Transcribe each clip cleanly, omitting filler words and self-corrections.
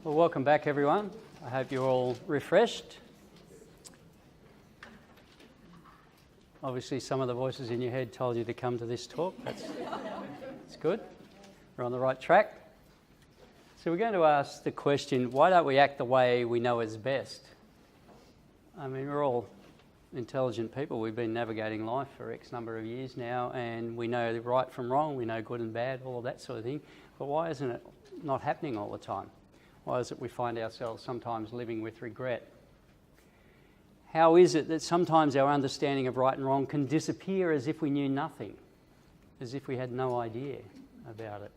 Well, welcome back, everyone. I hope you're all refreshed. Obviously, some of the voices in your head told you to come to this talk. That's good. We're on the right track. So we're going to ask the question, why don't we act the way we know is best? I mean, we're all intelligent people. We've been navigating life for X number of years now, and we know right from wrong, we know good and bad, all of that sort of thing. But why isn't it not happening all the time? Why is it we find ourselves sometimes living with regret? How is it that sometimes our understanding of right and wrong can disappear as if we knew nothing, as if we had no idea about it?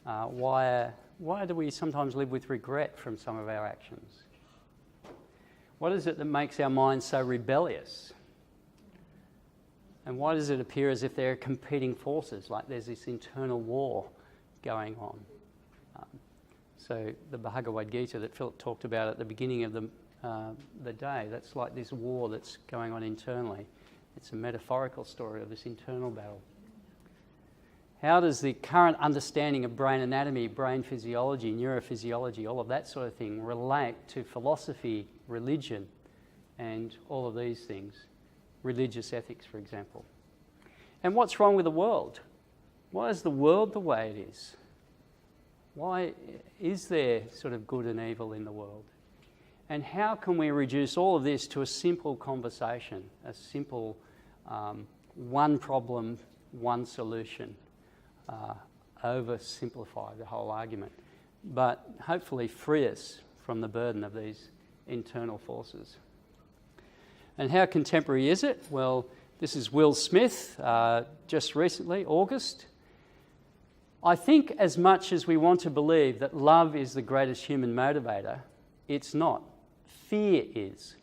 Why do we sometimes live with regret from some of our actions? What is it that makes our minds so rebellious? And why does it appear as if there are competing forces, like there's this internal war going on? So the Bhagavad Gita that Philip talked about at the beginning of the day, that's like this war that's going on internally. It's a metaphorical story of this internal battle. How does the current understanding of brain anatomy, brain physiology, neurophysiology, all of that sort of thing relate to philosophy, religion, and all of these things? Religious ethics, for example. And what's wrong with the world? Why is the world the way it is? Why is there sort of good and evil in the world? And how can we reduce all of this to a simple conversation, a simple one problem, one solution, oversimplify the whole argument, but hopefully free us from the burden of these internal forces? And how contemporary is it? Well, this is Will Smith, just recently, August. I think as much as we want to believe that love is the greatest human motivator, it's not. Fear is.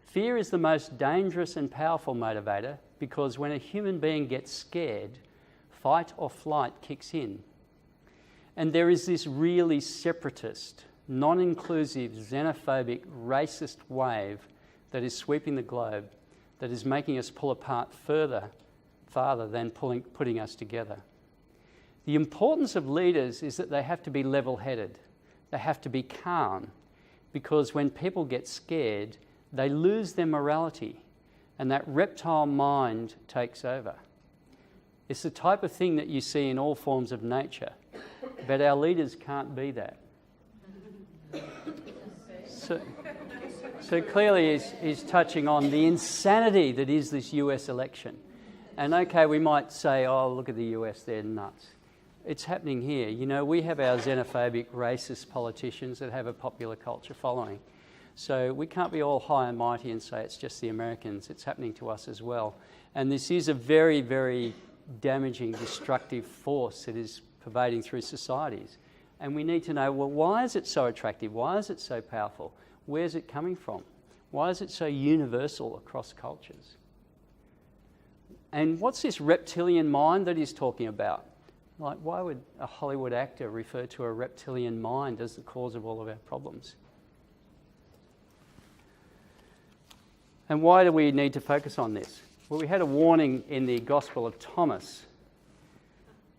Fear is the most dangerous and powerful motivator because when a human being gets scared, fight or flight kicks in. And there is this really separatist, non-inclusive, xenophobic, racist wave that is sweeping the globe, that is making us pull apart farther than putting us together. The importance of leaders is that they have to be level-headed. They have to be calm, because when people get scared, they lose their morality, and that reptile mind takes over. It's the type of thing that you see in all forms of nature, but our leaders can't be that. So clearly he's touching on the insanity that is this US election. And okay, we might say, oh, look at the US, they're nuts. It's happening here. You know, we have our xenophobic, racist politicians that have a popular culture following. So we can't be all high and mighty and say it's just the Americans. It's happening to us as well. And this is a very, very damaging, destructive force that is pervading through societies. And we need to know, well, why is it so attractive? Why is it so powerful? Where's it coming from? Why is it so universal across cultures? And what's this reptilian mind that he's talking about? Like, why would a Hollywood actor refer to a reptilian mind as the cause of all of our problems? And why do we need to focus on this? Well, we had a warning in the Gospel of Thomas.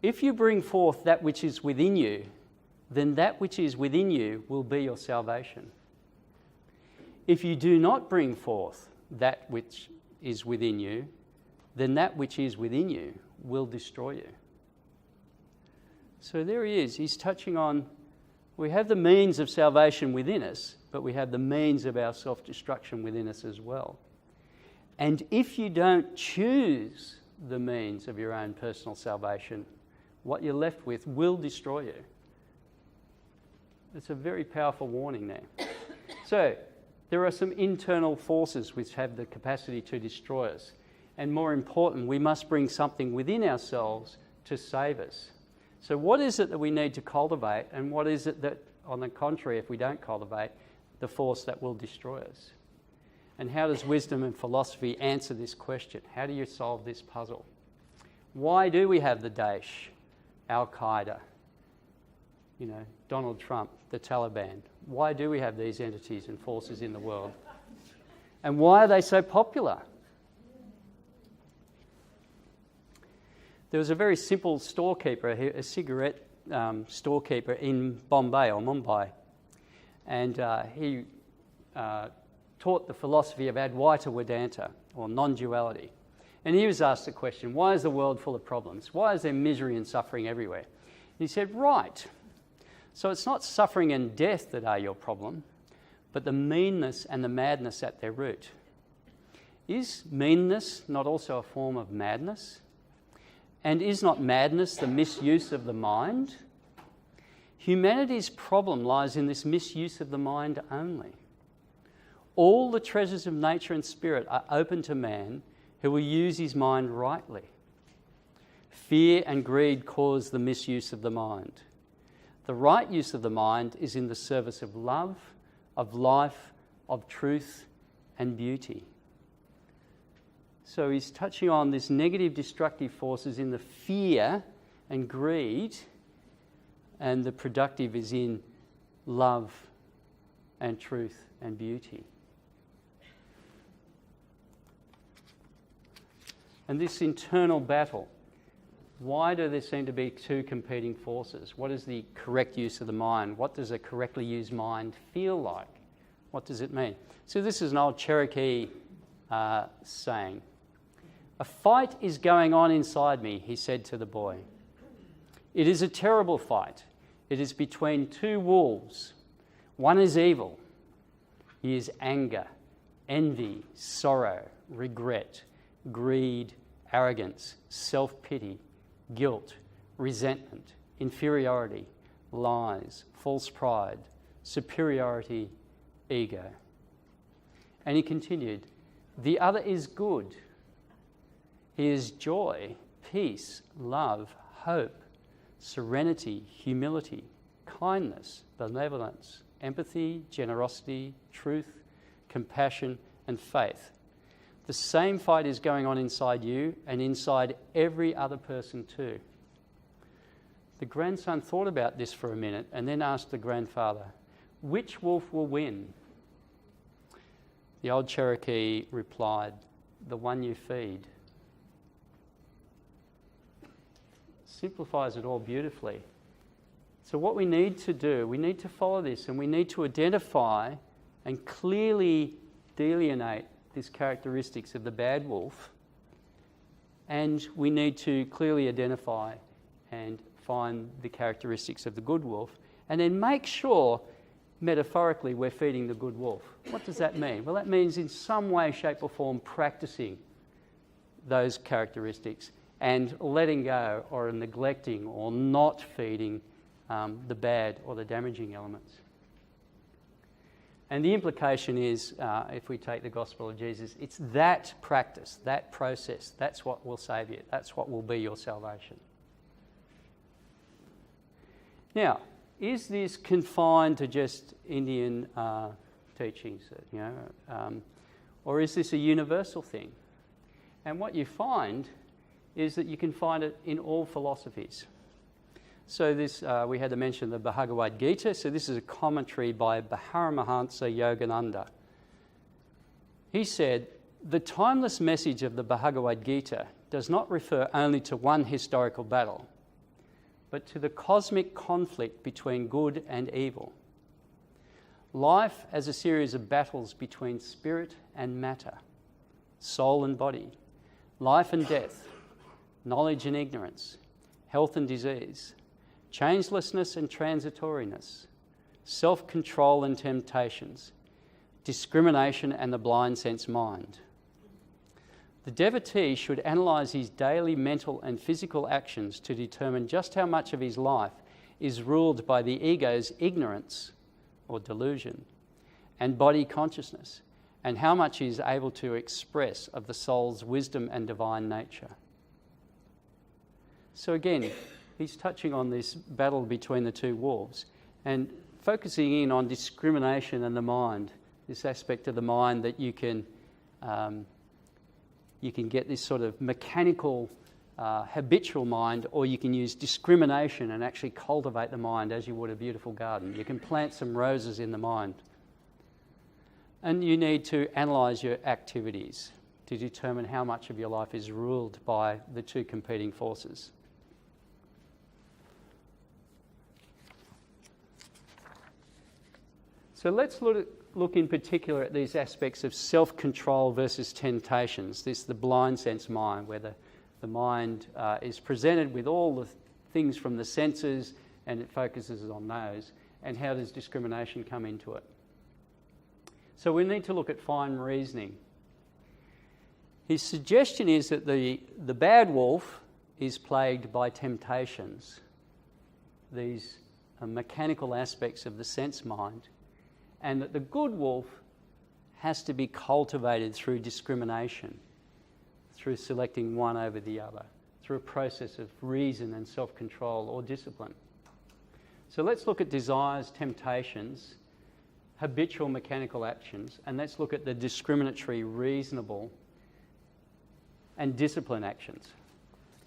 If you bring forth that which is within you, then that which is within you will be your salvation. If you do not bring forth that which is within you, then that which is within you will destroy you. So there he is. He's touching on, we have the means of salvation within us, but we have the means of our self-destruction within us as well. And if you don't choose the means of your own personal salvation, what you're left with will destroy you. It's a very powerful warning there. So there are some internal forces which have the capacity to destroy us. And more important, we must bring something within ourselves to save us. So what is it that we need to cultivate, and what is it that, on the contrary, if we don't cultivate, the force that will destroy us? And how does wisdom and philosophy answer this question? How do you solve this puzzle? Why do we have the Daesh, Al-Qaeda, Donald Trump, the Taliban? Why do we have these entities and forces in the world? And why are they so popular? There was a very simple storekeeper, a cigarette storekeeper in Bombay or Mumbai, and he taught the philosophy of Advaita Vedanta, or non-duality. And he was asked the question, why is the world full of problems? Why is there misery and suffering everywhere? And he said, right, so it's not suffering and death that are your problem, but the meanness and the madness at their root. Is meanness not also a form of madness? And is not madness the misuse of the mind? Humanity's problem lies in this misuse of the mind only. All the treasures of nature and spirit are open to man who will use his mind rightly. Fear and greed cause the misuse of the mind. The right use of the mind is in the service of love, of life, of truth and beauty. So he's touching on this negative destructive forces in the fear and greed, and the productive is in love and truth and beauty. And this internal battle, why do there seem to be two competing forces? What is the correct use of the mind? What does a correctly used mind feel like? What does it mean? So this is an old Cherokee saying. A fight is going on inside me, he said to the boy. It is a terrible fight. It is between two wolves. One is evil. He is anger, envy, sorrow, regret, greed, arrogance, self-pity, guilt, resentment, inferiority, lies, false pride, superiority, ego. And he continued, the other is good. He is joy, peace, love, hope, serenity, humility, kindness, benevolence, empathy, generosity, truth, compassion, and faith. The same fight is going on inside you and inside every other person too. The grandson thought about this for a minute and then asked the grandfather, which wolf will win? The old Cherokee replied, the one you feed. Simplifies it all beautifully. So what we need to do, we need to follow this, and we need to identify and clearly delineate these characteristics of the bad wolf, and we need to clearly identify and find the characteristics of the good wolf, and then make sure, metaphorically, we're feeding the good wolf. What does that mean? Well, that means in some way, shape or form practicing those characteristics and letting go or neglecting or not feeding the bad or the damaging elements. And the implication is, if we take the gospel of Jesus, it's that practice, that process, that's what will save you. That's what will be your salvation. Now, is this confined to just Indian teachings, or is this a universal thing? And what you find is that you can find it in all philosophies. So this, we had to mention the Bhagavad Gita. So this is a commentary by Paramahansa Yogananda. He said, the timeless message of the Bhagavad Gita does not refer only to one historical battle, but to the cosmic conflict between good and evil. Life as a series of battles between spirit and matter, soul and body, life and death, knowledge and ignorance, health and disease, changelessness and transitoriness, self-control and temptations, discrimination and the blind sense mind. The devotee should analyse his daily mental and physical actions to determine just how much of his life is ruled by the ego's ignorance or delusion and body consciousness, and how much he is able to express of the soul's wisdom and divine nature. So again, he's touching on this battle between the two wolves and focusing in on discrimination and the mind, this aspect of the mind that you can get this sort of mechanical, habitual mind, or you can use discrimination and actually cultivate the mind as you would a beautiful garden. You can plant some roses in the mind. And you need to analyse your activities to determine how much of your life is ruled by the two competing forces. So let's look in particular at these aspects of self-control versus temptations. This is the blind sense mind, where the mind is presented with all the things from the senses and it focuses on those. And how does discrimination come into it? So we need to look at fine reasoning. His suggestion is that the bad wolf is plagued by temptations, these mechanical aspects of the sense mind, and that the good wolf has to be cultivated through discrimination, through selecting one over the other, through a process of reason and self-control or discipline. So let's look at desires, temptations, habitual mechanical actions, and let's look at the discriminatory, reasonable, and discipline actions.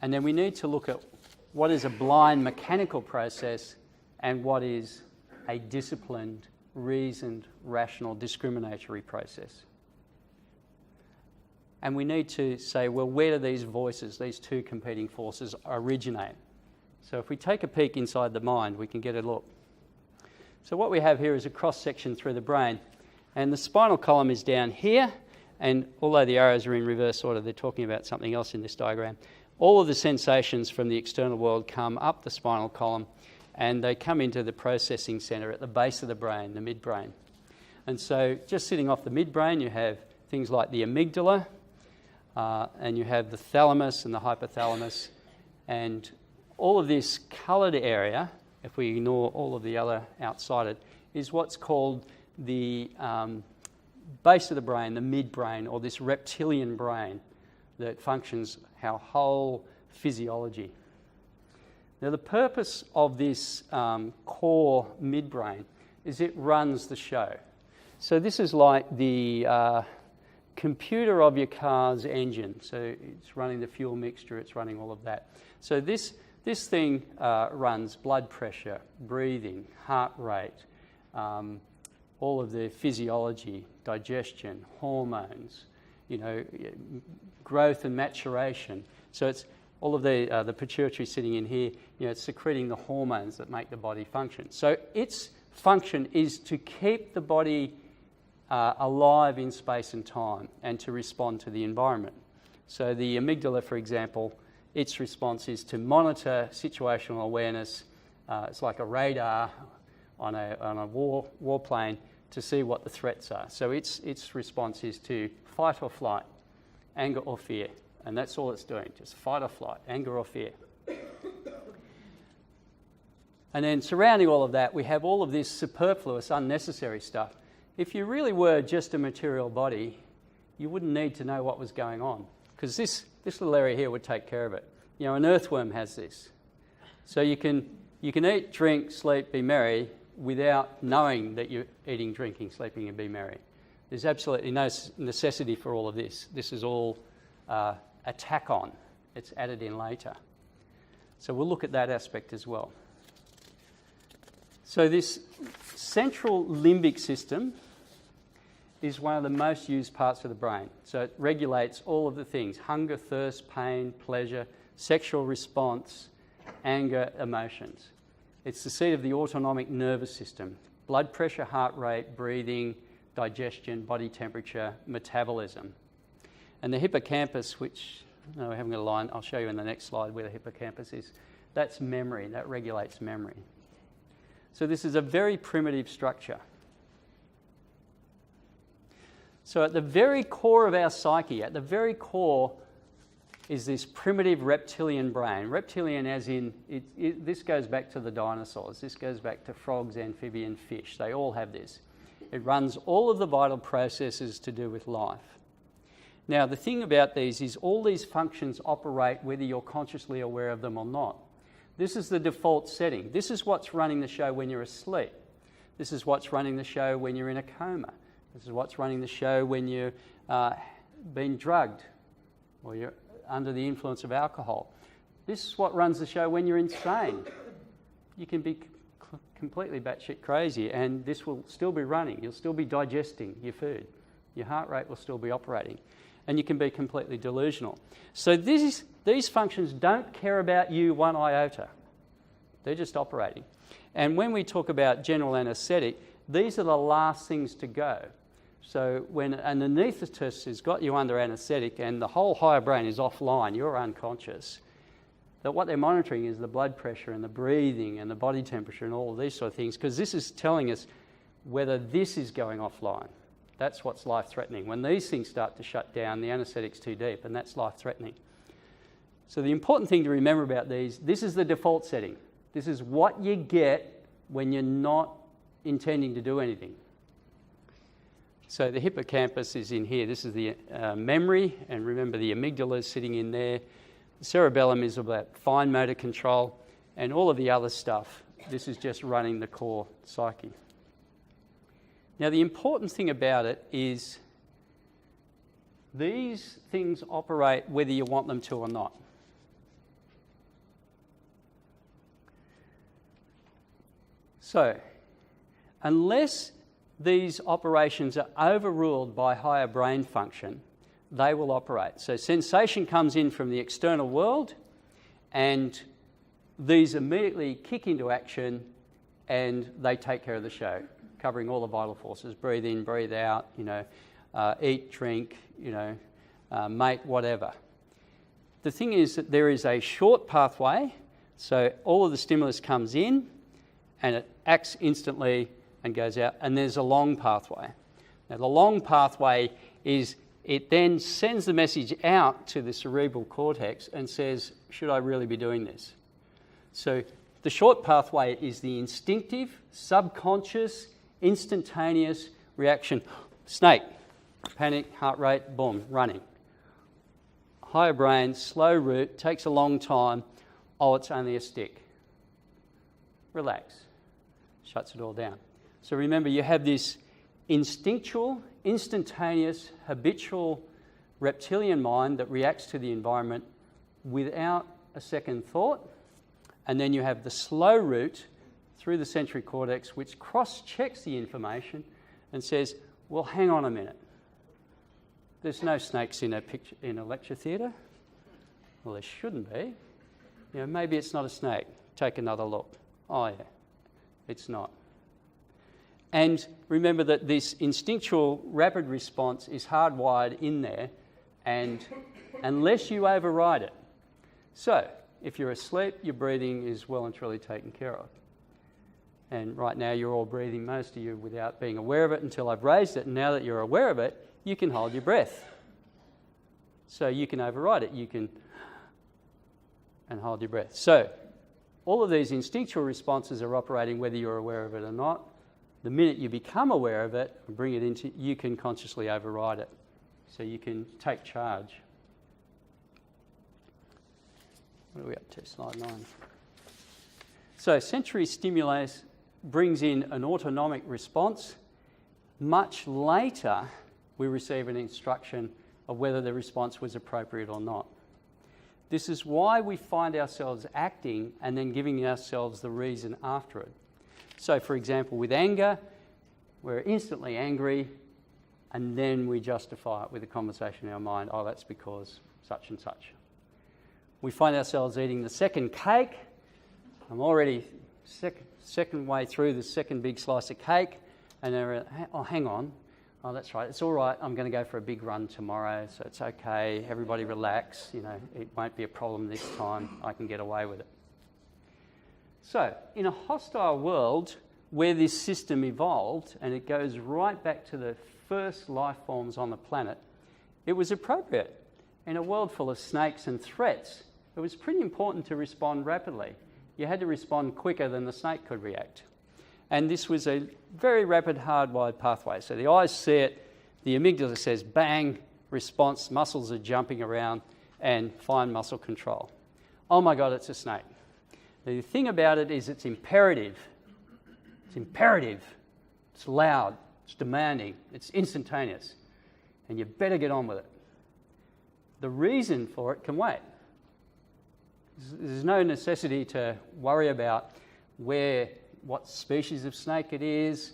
And then we need to look at what is a blind mechanical process and what is a disciplined, reasoned, rational, discriminatory process. And we need to say, well, where do these voices, these two competing forces, originate? So if we take a peek inside the mind, we can get a look. So what we have here is a cross-section through the brain, and the spinal column is down here, and although the arrows are in reverse order, they're talking about something else in this diagram. All of the sensations from the external world come up the spinal column, and they come into the processing centre at the base of the brain, the midbrain. And so just sitting off the midbrain, you have things like the amygdala, and you have the thalamus and the hypothalamus, and all of this coloured area, if we ignore all of the other outside it, is what's called the base of the brain, the midbrain, or this reptilian brain that functions our whole physiology. Now, the purpose of this core midbrain is it runs the show. So this is like the computer of your car's engine. So it's running the fuel mixture, it's running all of that. So this thing runs blood pressure, breathing, heart rate, all of the physiology, digestion, hormones, growth and maturation. So it's all of the pituitary sitting in here, it's secreting the hormones that make the body function. So its function is to keep the body alive in space and time and to respond to the environment. So the amygdala, for example, its response is to monitor situational awareness. It's like a radar on a warplane to see what the threats are. So its response is to fight or flight, anger or fear. And that's all it's doing, just fight or flight, anger or fear. And then surrounding all of that, we have all of this superfluous, unnecessary stuff. If you really were just a material body, you wouldn't need to know what was going on, because this little area here would take care of it. An earthworm has this. So you can eat, drink, sleep, be merry without knowing that you're eating, drinking, sleeping and be merry. There's absolutely no necessity for all of this. This is all a tack-on. It's added in later. So we'll look at that aspect as well. So this central limbic system is one of the most used parts of the brain. So it regulates all of the things: hunger, thirst, pain, pleasure, sexual response, anger, emotions. It's the seat of the autonomic nervous system: blood pressure, heart rate, breathing, digestion, body temperature, metabolism. And the hippocampus, which, no, I haven't got a line, I'll show you in the next slide where the hippocampus is. That's memory, that regulates memory. So this is a very primitive structure. So at the very core of our psyche, at the very core, is this primitive reptilian brain. Reptilian as in, this goes back to the dinosaurs. This goes back to frogs, amphibian, fish. They all have this. It runs all of the vital processes to do with life. Now, the thing about these is all these functions operate whether you're consciously aware of them or not. This is the default setting. This is what's running the show when you're asleep. This is what's running the show when you're in a coma. This is what's running the show when you're being drugged or you're under the influence of alcohol. This is what runs the show when you're insane. You can be completely batshit crazy and this will still be running. You'll still be digesting your food. Your heart rate will still be operating. And you can be completely delusional. So these functions don't care about you one iota. They're just operating. And when we talk about general anaesthetic, these are the last things to go. So when an anaesthetist has got you under anaesthetic and the whole higher brain is offline, you're unconscious, that what they're monitoring is the blood pressure and the breathing and the body temperature and all of these sort of things, because this is telling us whether this is going offline. That's what's life-threatening. When these things start to shut down, the anaesthetic's too deep, and that's life-threatening. So the important thing to remember about these, this is the default setting. This is what you get when you're not intending to do anything. So the hippocampus is in here. This is the memory, and remember the amygdala is sitting in there. The cerebellum is about fine motor control, and all of the other stuff, this is just running the core psyche. Now, the important thing about it is these things operate whether you want them to or not. So, unless these operations are overruled by higher brain function, they will operate. So sensation comes in from the external world, and these immediately kick into action, and they take care of the show, covering all the vital forces: breathe in, breathe out, eat, drink, mate, whatever. The thing is that there is a short pathway, so all of the stimulus comes in, and it acts instantly and goes out, and there's a long pathway. Now, the long pathway is it then sends the message out to the cerebral cortex and says, should I really be doing this? So the short pathway is the instinctive, subconscious, instantaneous reaction. Snake, panic, heart rate, boom, running. Higher brain, slow route, takes a long time. Oh, it's only a stick. Relax. Shuts it all down. So remember, you have this instinctual, instantaneous, habitual reptilian mind that reacts to the environment without a second thought. And then you have the slow route through the sensory cortex, which cross-checks the information and says, well, hang on a minute. There's no snakes in a lecture theatre. Well, there shouldn't be. Maybe it's not a snake. Take another look. Oh, yeah, it's not. And remember that this instinctual rapid response is hardwired in there, and unless you override it. So, if you're asleep, your breathing is well and truly taken care of. And right now you're all breathing, most of you, without being aware of it until I've raised it. And now that you're aware of it, you can hold your breath. So you can override it. You can and hold your breath. So all of these instinctual responses are operating whether you're aware of it or not. The minute you become aware of it and bring it into, you can consciously override it. So you can take charge. What are we up to? Slide 9. So sensory stimulus brings in an autonomic response. Much later, we receive an instruction of whether the response was appropriate or not. This is why we find ourselves acting and then giving ourselves the reason after it. So, for example, with anger, we're instantly angry, and then we justify it with a conversation in our mind. Oh, that's because such and such. We find ourselves eating the second cake. I'm already second way through the second big slice of cake, and they're, oh, hang on. Oh, that's right. It's all right. I'm going to go for a big run tomorrow, so it's okay. Everybody relax. It won't be a problem this time. I can get away with it. So, in a hostile world where this system evolved, and it goes right back to the first life forms on the planet, it was appropriate. In a world full of snakes and threats, it was pretty important to respond rapidly. You had to respond quicker than the snake could react. And this was a very rapid, hardwired pathway. So the eyes see it, the amygdala says bang, response, muscles are jumping around, and fine muscle control. Oh my God, it's a snake. The thing about it is it's imperative. It's imperative. It's loud. It's demanding. It's instantaneous. And you better get on with it. The reason for it can wait. There's no necessity to worry about what species of snake it is.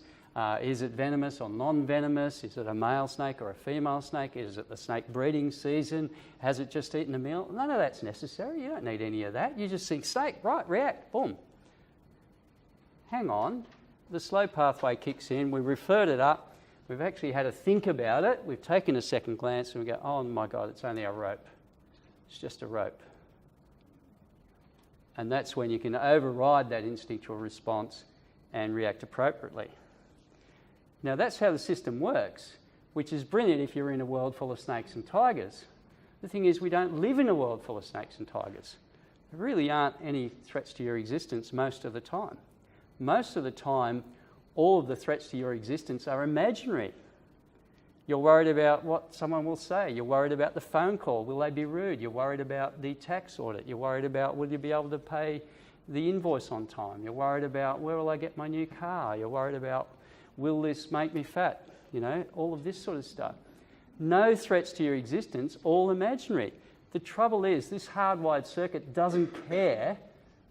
Is it venomous or non-venomous? Is it a male snake or a female snake? Is it the snake breeding season? Has it just eaten a meal? None of that's necessary. You don't need any of that. You just think snake, right, react, boom. Hang on. the slow pathway kicks in, we referred it up, we've actually had to think about it, we've taken a second glance and we go, oh my God, it's only a rope. It's just a rope. And that's when you can override that instinctual response and react appropriately. Now that's how the system works, which is brilliant if you're in a world full of snakes and tigers. The thing is, we don't live in a world full of snakes and tigers. There really aren't any threats to your existence most of the time. Most of the time, all of the threats to your existence are imaginary. You're worried about what someone will say. You're worried about the phone call. Will they be rude? You're worried about the tax audit. You're worried about will you be able to pay the invoice on time. You're worried about where will I get my new car. You're worried about will this make me fat? You know, all of this sort of stuff. No threats to your existence, all imaginary. The trouble is this hardwired circuit doesn't care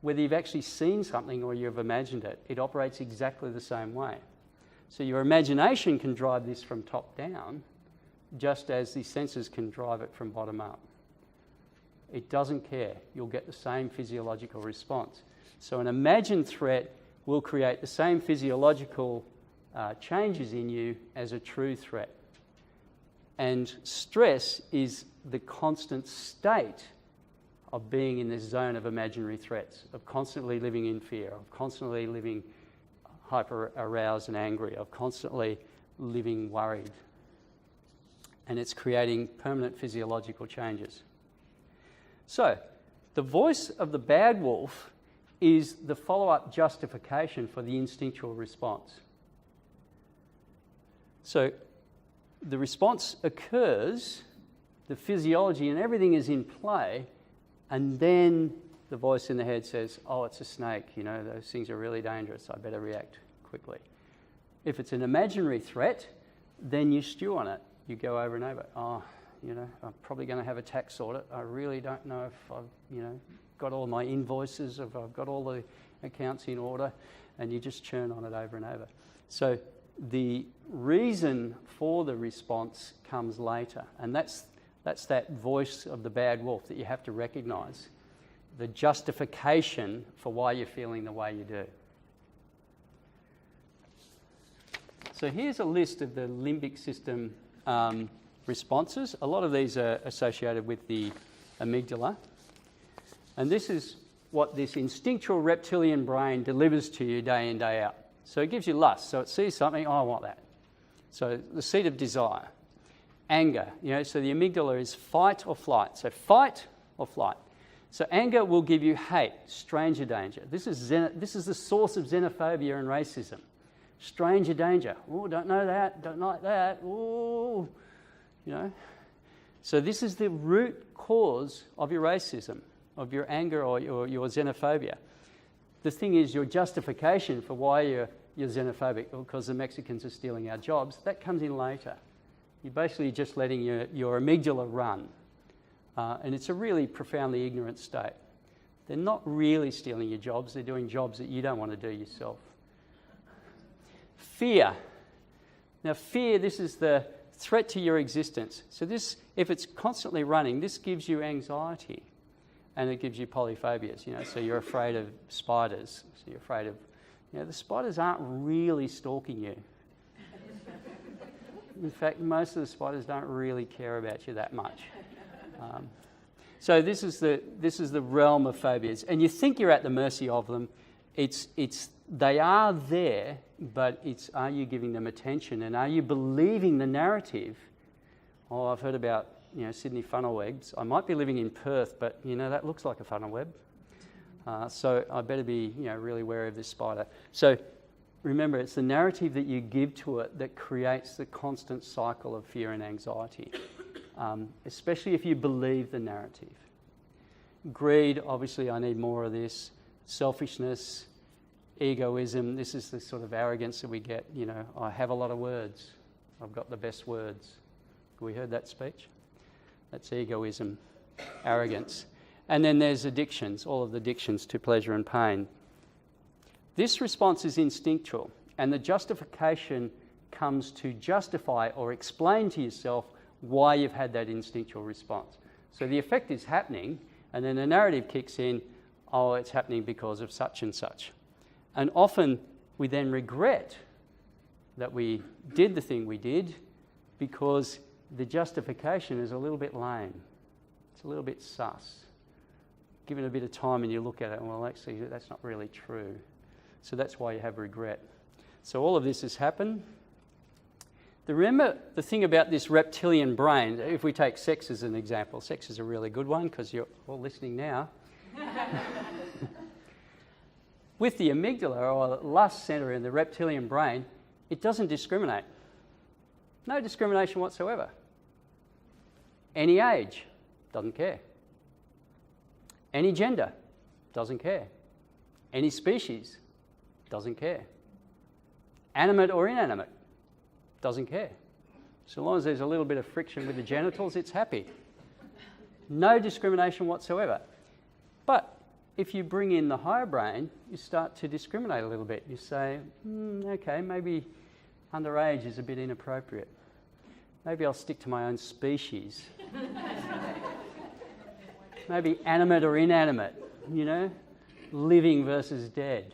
whether you've actually seen something or you've imagined it. It operates exactly the same way. So your imagination can drive this from top down, just as the senses can drive it from bottom up. It doesn't care. You'll get the same physiological response. So an imagined threat will create the same physiological changes in you as a true threat. And stress is the constant state of being in this zone of imaginary threats, of constantly living in fear, of constantly living hyper-aroused and angry, of constantly living worried. And it's creating permanent physiological changes. So, the voice of the bad wolf is the follow-up justification for the instinctual response. So, the response occurs, the physiology and everything is in play, and then the voice in the head says, oh, it's a snake, you know, those things are really dangerous, I better react quickly. If it's an imaginary threat, then you stew on it. You go over and over, oh, you know, I'm probably going to have a tax audit. I really don't know if I've, you know, got all my invoices, if I've got all the accounts in order, and you just churn on it over and over. So the reason for the response comes later, and that's that voice of the bad wolf that you have to recognise, the justification for why you're feeling the way you do. So here's a list of the limbic system responses. A lot of these are associated with the amygdala. And this is what this instinctual reptilian brain delivers to you day in, day out. So it gives you lust. So it sees something, oh, I want that. So the seat of desire. Anger, you know, so the amygdala is fight or flight. So fight or flight. So anger will give you hate, stranger danger. This is the source of xenophobia and racism. Stranger danger. Oh, don't know that, don't like that. Oh, you know. So this is the root cause of your racism, of your anger or your xenophobia. The thing is, your justification for why you're xenophobic, because the Mexicans are stealing our jobs, that comes in later. You're basically just letting your amygdala run. And it's a really profoundly ignorant state. They're not really stealing your jobs, they're doing jobs that you don't want to do yourself. Fear. Now fear, this is the threat to your existence. So this, if it's constantly running, this gives you anxiety. And it gives you polyphobias, you know, so you're afraid of spiders. So you're afraid of, you know, the spiders aren't really stalking you. In fact, most of the spiders don't really care about you that much. So this is the realm of phobias, and you think you're at the mercy of them. They are there, but it's are you giving them attention, and are you believing the narrative? Oh, I've heard about, you know, Sydney funnel webs. I might be living in Perth, but you know that looks like a funnel web. So I better be, you know, really wary of this spider. So remember, it's the narrative that you give to it that creates the constant cycle of fear and anxiety, especially if you believe the narrative. Greed, obviously, I need more of this. Selfishness, egoism, this is the sort of arrogance that we get. You know, I have a lot of words. I've got the best words. Have we heard that speech? That's egoism, arrogance. And then there's addictions, all of the addictions to pleasure and pain. This response is instinctual, and the justification comes to justify or explain to yourself why you've had that instinctual response. So the effect is happening, and then the narrative kicks in, oh, it's happening because of such and such. And often we then regret that we did the thing we did because the justification is a little bit lame. It's a little bit sus. Give it a bit of time and you look at it, and well, actually, that's not really true. So that's why you have regret. So all of this has happened. Remember the thing about this reptilian brain, if we take sex as an example, sex is a really good one because you're all listening now. With the amygdala or lust centre in the reptilian brain, it doesn't discriminate. No discrimination whatsoever. Any age, doesn't care. Any gender, doesn't care. Any species, doesn't care. Animate or inanimate, doesn't care. So long as there's a little bit of friction with the genitals, it's happy. No discrimination whatsoever. But if you bring in the higher brain, you start to discriminate a little bit. You say, okay, maybe underage is a bit inappropriate. Maybe I'll stick to my own species. Maybe animate or inanimate, living versus dead.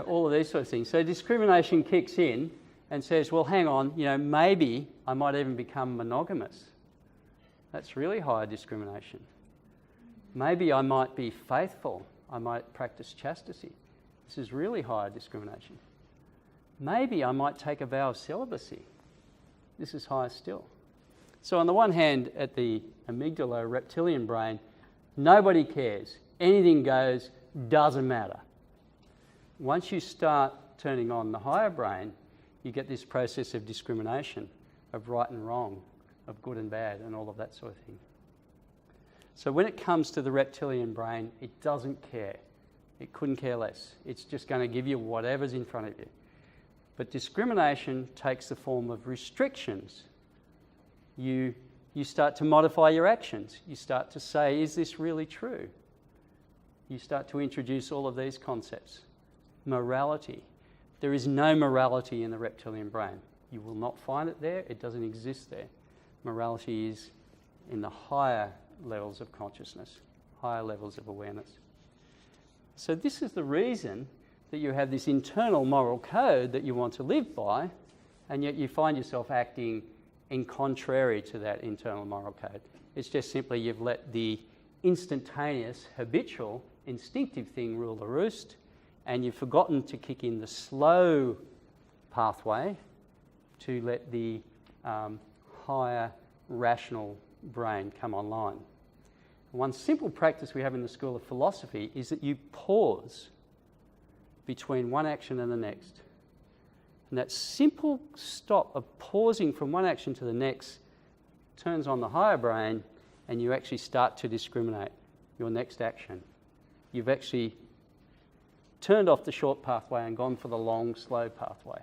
All of these sort of things. So discrimination kicks in and says, well, hang on, maybe I might even become monogamous. That's really high discrimination. Maybe I might be faithful. I might practice chastity. This is really high discrimination. Maybe I might take a vow of celibacy. This is higher still. So on the one hand, at the amygdala, reptilian brain, nobody cares. Anything goes, doesn't matter. Once you start turning on the higher brain, you get this process of discrimination, of right and wrong, of good and bad, and all of that sort of thing. So when it comes to the reptilian brain, it doesn't care. It couldn't care less. It's just going to give you whatever's in front of you. But discrimination takes the form of restrictions. You start to modify your actions. You start to say, is this really true? You start to introduce all of these concepts. Morality. There is no morality in the reptilian brain. You will not find it there. It doesn't exist there. Morality is in the higher levels of consciousness, higher levels of awareness. So this is the reason that you have this internal moral code that you want to live by, and yet you find yourself acting in contrary to that internal moral code. It's just simply you've let the instantaneous, habitual, instinctive thing rule the roost, and you've forgotten to kick in the slow pathway to let the higher rational brain come online. One simple practice we have in the School of Philosophy is that you pause between one action and the next. And that simple stop of pausing from one action to the next turns on the higher brain, and you actually start to discriminate your next action. You've actually turned off the short pathway and gone for the long, slow pathway.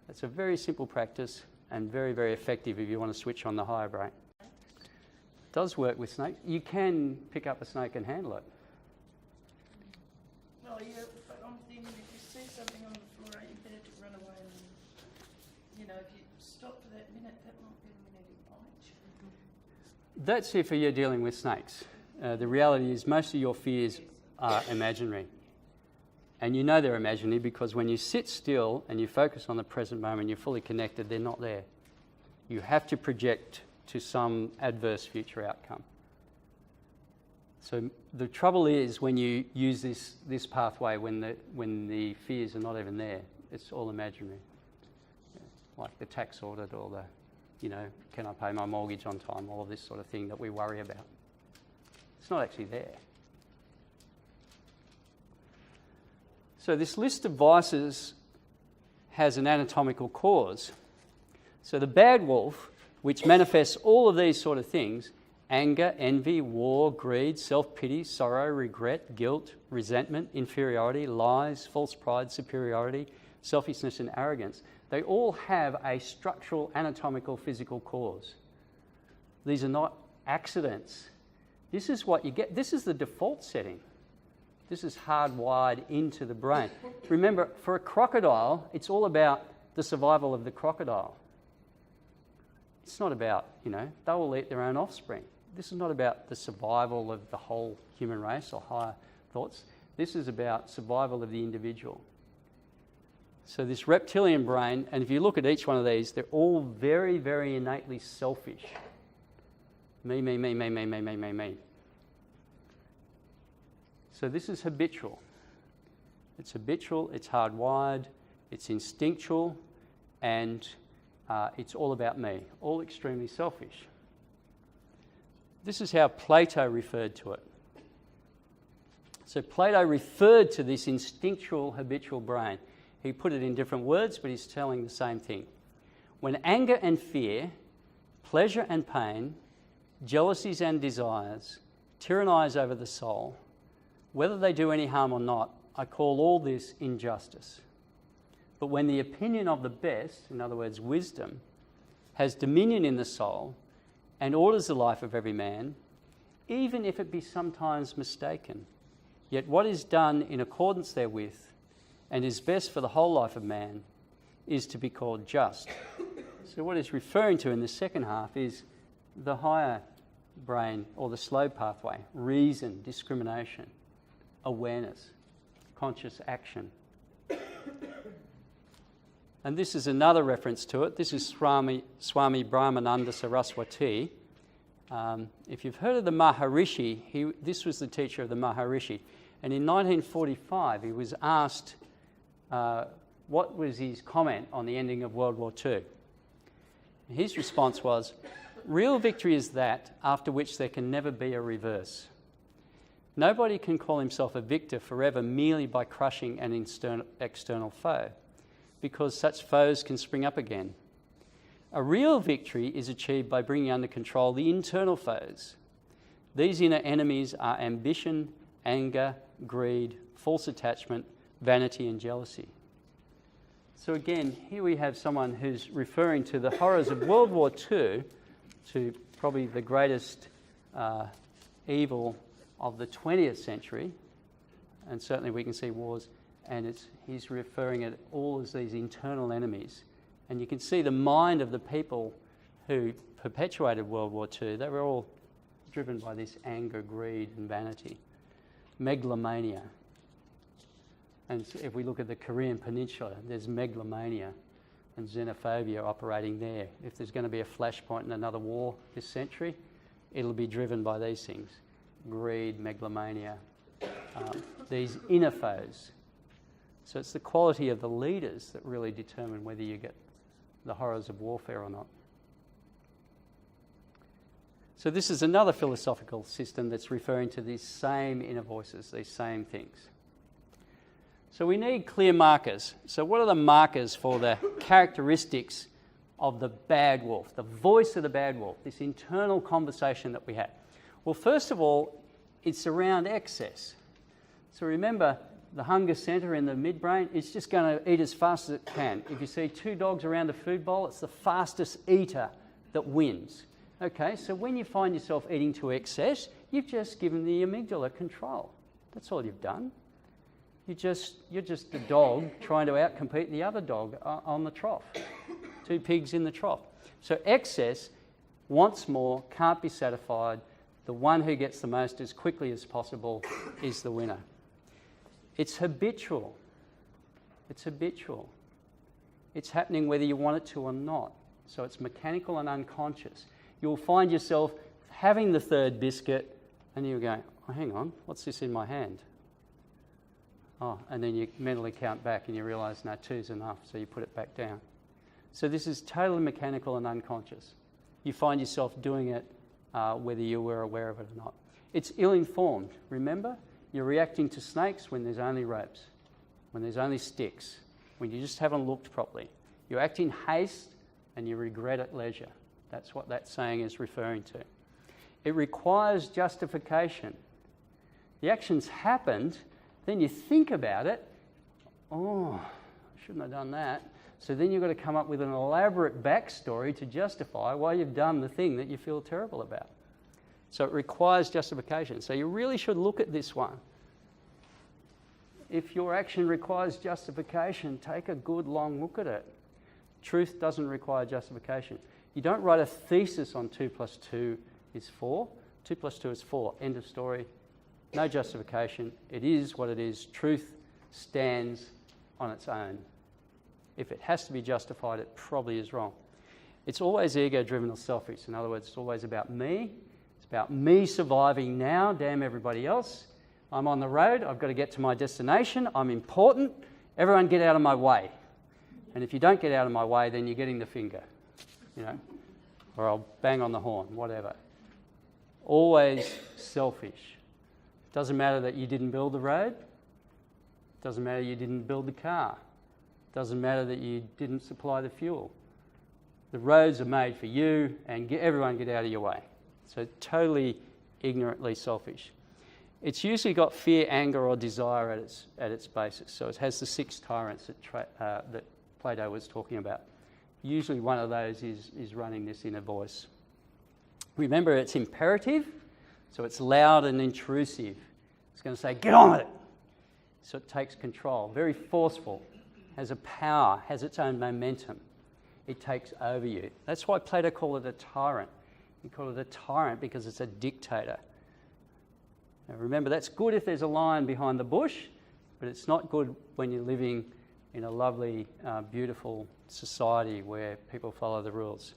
It's a very simple practice and very, very effective if you want to switch on the higher brain. It does work with snakes. You can pick up a snake and handle it. Well, yeah, but I'm thinking if you see something on the floor, you better to run away and, if you stop for that minute, that might be a minute in bite. That's if you're dealing with snakes. The reality is most of your fears are imaginary. And you know they're imaginary because when you sit still and you focus on the present moment, you're fully connected, they're not there. You have to project to some adverse future outcome. So the trouble is when you use this pathway, when the fears are not even there, it's all imaginary. Like the tax audit or the, can I pay my mortgage on time, all of this sort of thing that we worry about. It's not actually there. So this list of vices has an anatomical cause. So the bad wolf, which manifests all of these sort of things, anger, envy, war, greed, self-pity, sorrow, regret, guilt, resentment, inferiority, lies, false pride, superiority, selfishness and arrogance, they all have a structural, anatomical, physical cause. These are not accidents. This is what you get. This is the default setting. This is hardwired into the brain. Remember, for a crocodile, it's all about the survival of the crocodile. It's not about, they will eat their own offspring. This is not about the survival of the whole human race or higher thoughts. This is about survival of the individual. So this reptilian brain, and if you look at each one of these, they're all very, very innately selfish. Me, me, me, me, me, me, me, me, me. So this is habitual. It's habitual, it's hardwired, it's instinctual, and it's all about me, all extremely selfish. This is how Plato referred to it. So Plato referred to this instinctual, habitual brain. He put it in different words, but he's telling the same thing. When anger and fear, pleasure and pain, jealousies and desires tyrannize over the soul, whether they do any harm or not, I call all this injustice. But when the opinion of the best, in other words, wisdom, has dominion in the soul and orders the life of every man, even if it be sometimes mistaken, yet what is done in accordance therewith and is best for the whole life of man is to be called just. So what he's referring to in the second half is the higher brain, or the slow pathway: reason, discrimination, awareness, conscious action. And this is another reference to it. This is Swami Brahmananda Saraswati. If you've heard of the Maharishi, this was the teacher of the Maharishi. And in 1945, he was asked what was his comment on the ending of World War II. His response was, "Real victory is that after which there can never be a reverse. Nobody can call himself a victor forever merely by crushing an external foe, because such foes can spring up again. A real victory is achieved by bringing under control the internal foes. These inner enemies are ambition, anger, greed, false attachment, vanity and jealousy." So again, here we have someone who's referring to the horrors of World War II, to probably the greatest evil of the 20th century, and certainly we can see wars, and he's referring at all as these internal enemies. And you can see the mind of the people who perpetuated World War II. They were all driven by this anger, greed and vanity. Megalomania. And if we look at the Korean Peninsula, there's megalomania and xenophobia operating there. If there's going to be a flashpoint in another war this century, it'll be driven by these things: greed, megalomania, these inner foes. So it's the quality of the leaders that really determine whether you get the horrors of warfare or not. So this is another philosophical system that's referring to these same inner voices, these same things. So we need clear markers. So what are the markers for the characteristics of the bad wolf, the voice of the bad wolf, this internal conversation that we have? Well, first of all, it's around excess. So remember, the hunger centre in the midbrain, it's just going to eat as fast as it can. If you see two dogs around a food bowl, it's the fastest eater that wins. Okay, so when you find yourself eating to excess, you've just given the amygdala control. That's all you've done. You're just the dog trying to outcompete the other dog on the trough. Two pigs in the trough. So excess wants more, can't be satisfied. The one who gets the most as quickly as possible is the winner. It's habitual. It's habitual. It's happening whether you want it to or not. So it's mechanical and unconscious. You'll find yourself having the third biscuit and you go, "Oh, hang on, what's this in my hand?" Oh, and then you mentally count back and you realise, no, two's enough, so you put it back down. So this is totally mechanical and unconscious. You find yourself doing it whether you were aware of it or not. It's ill-informed. Remember, you're reacting to snakes when there's only ropes, when there's only sticks, when you just haven't looked properly. You act in haste and you regret at leisure. That's what that saying is referring to. It requires justification. The action's happened, then you think about it. Oh, I shouldn't have done that. So then you've got to come up with an elaborate backstory to justify why you've done the thing that you feel terrible about. So it requires justification. So you really should look at this one. If your action requires justification, take a good long look at it. Truth doesn't require justification. You don't write a thesis on 2 + 2 is 4. 2 + 2 is 4. End of story. No justification. It is what it is. Truth stands on its own. If it has to be justified, it probably is wrong. It's always ego-driven or selfish. In other words, it's always about me. It's about me surviving now, damn everybody else. I'm on the road, I've got to get to my destination, I'm important, everyone get out of my way. And if you don't get out of my way, then you're getting the finger, you know, or I'll bang on the horn, whatever. Always selfish. Doesn't matter that you didn't build the road. Doesn't matter you didn't build the car. Doesn't matter that you didn't supply the fuel. The roads are made for you, and everyone get out of your way. So totally ignorantly selfish. It's usually got fear, anger, or desire at its basis. So it has the 6 tyrants that Plato was talking about. Usually one of those is running this inner voice. Remember, it's imperative, so it's loud and intrusive. It's going to say, get on with it. So it takes control. Very forceful, has a power, has its own momentum. It takes over you. That's why Plato called it a tyrant. He called it a tyrant because it's a dictator. Now remember, that's good if there's a lion behind the bush, but it's not good when you're living in a lovely, beautiful society where people follow the rules.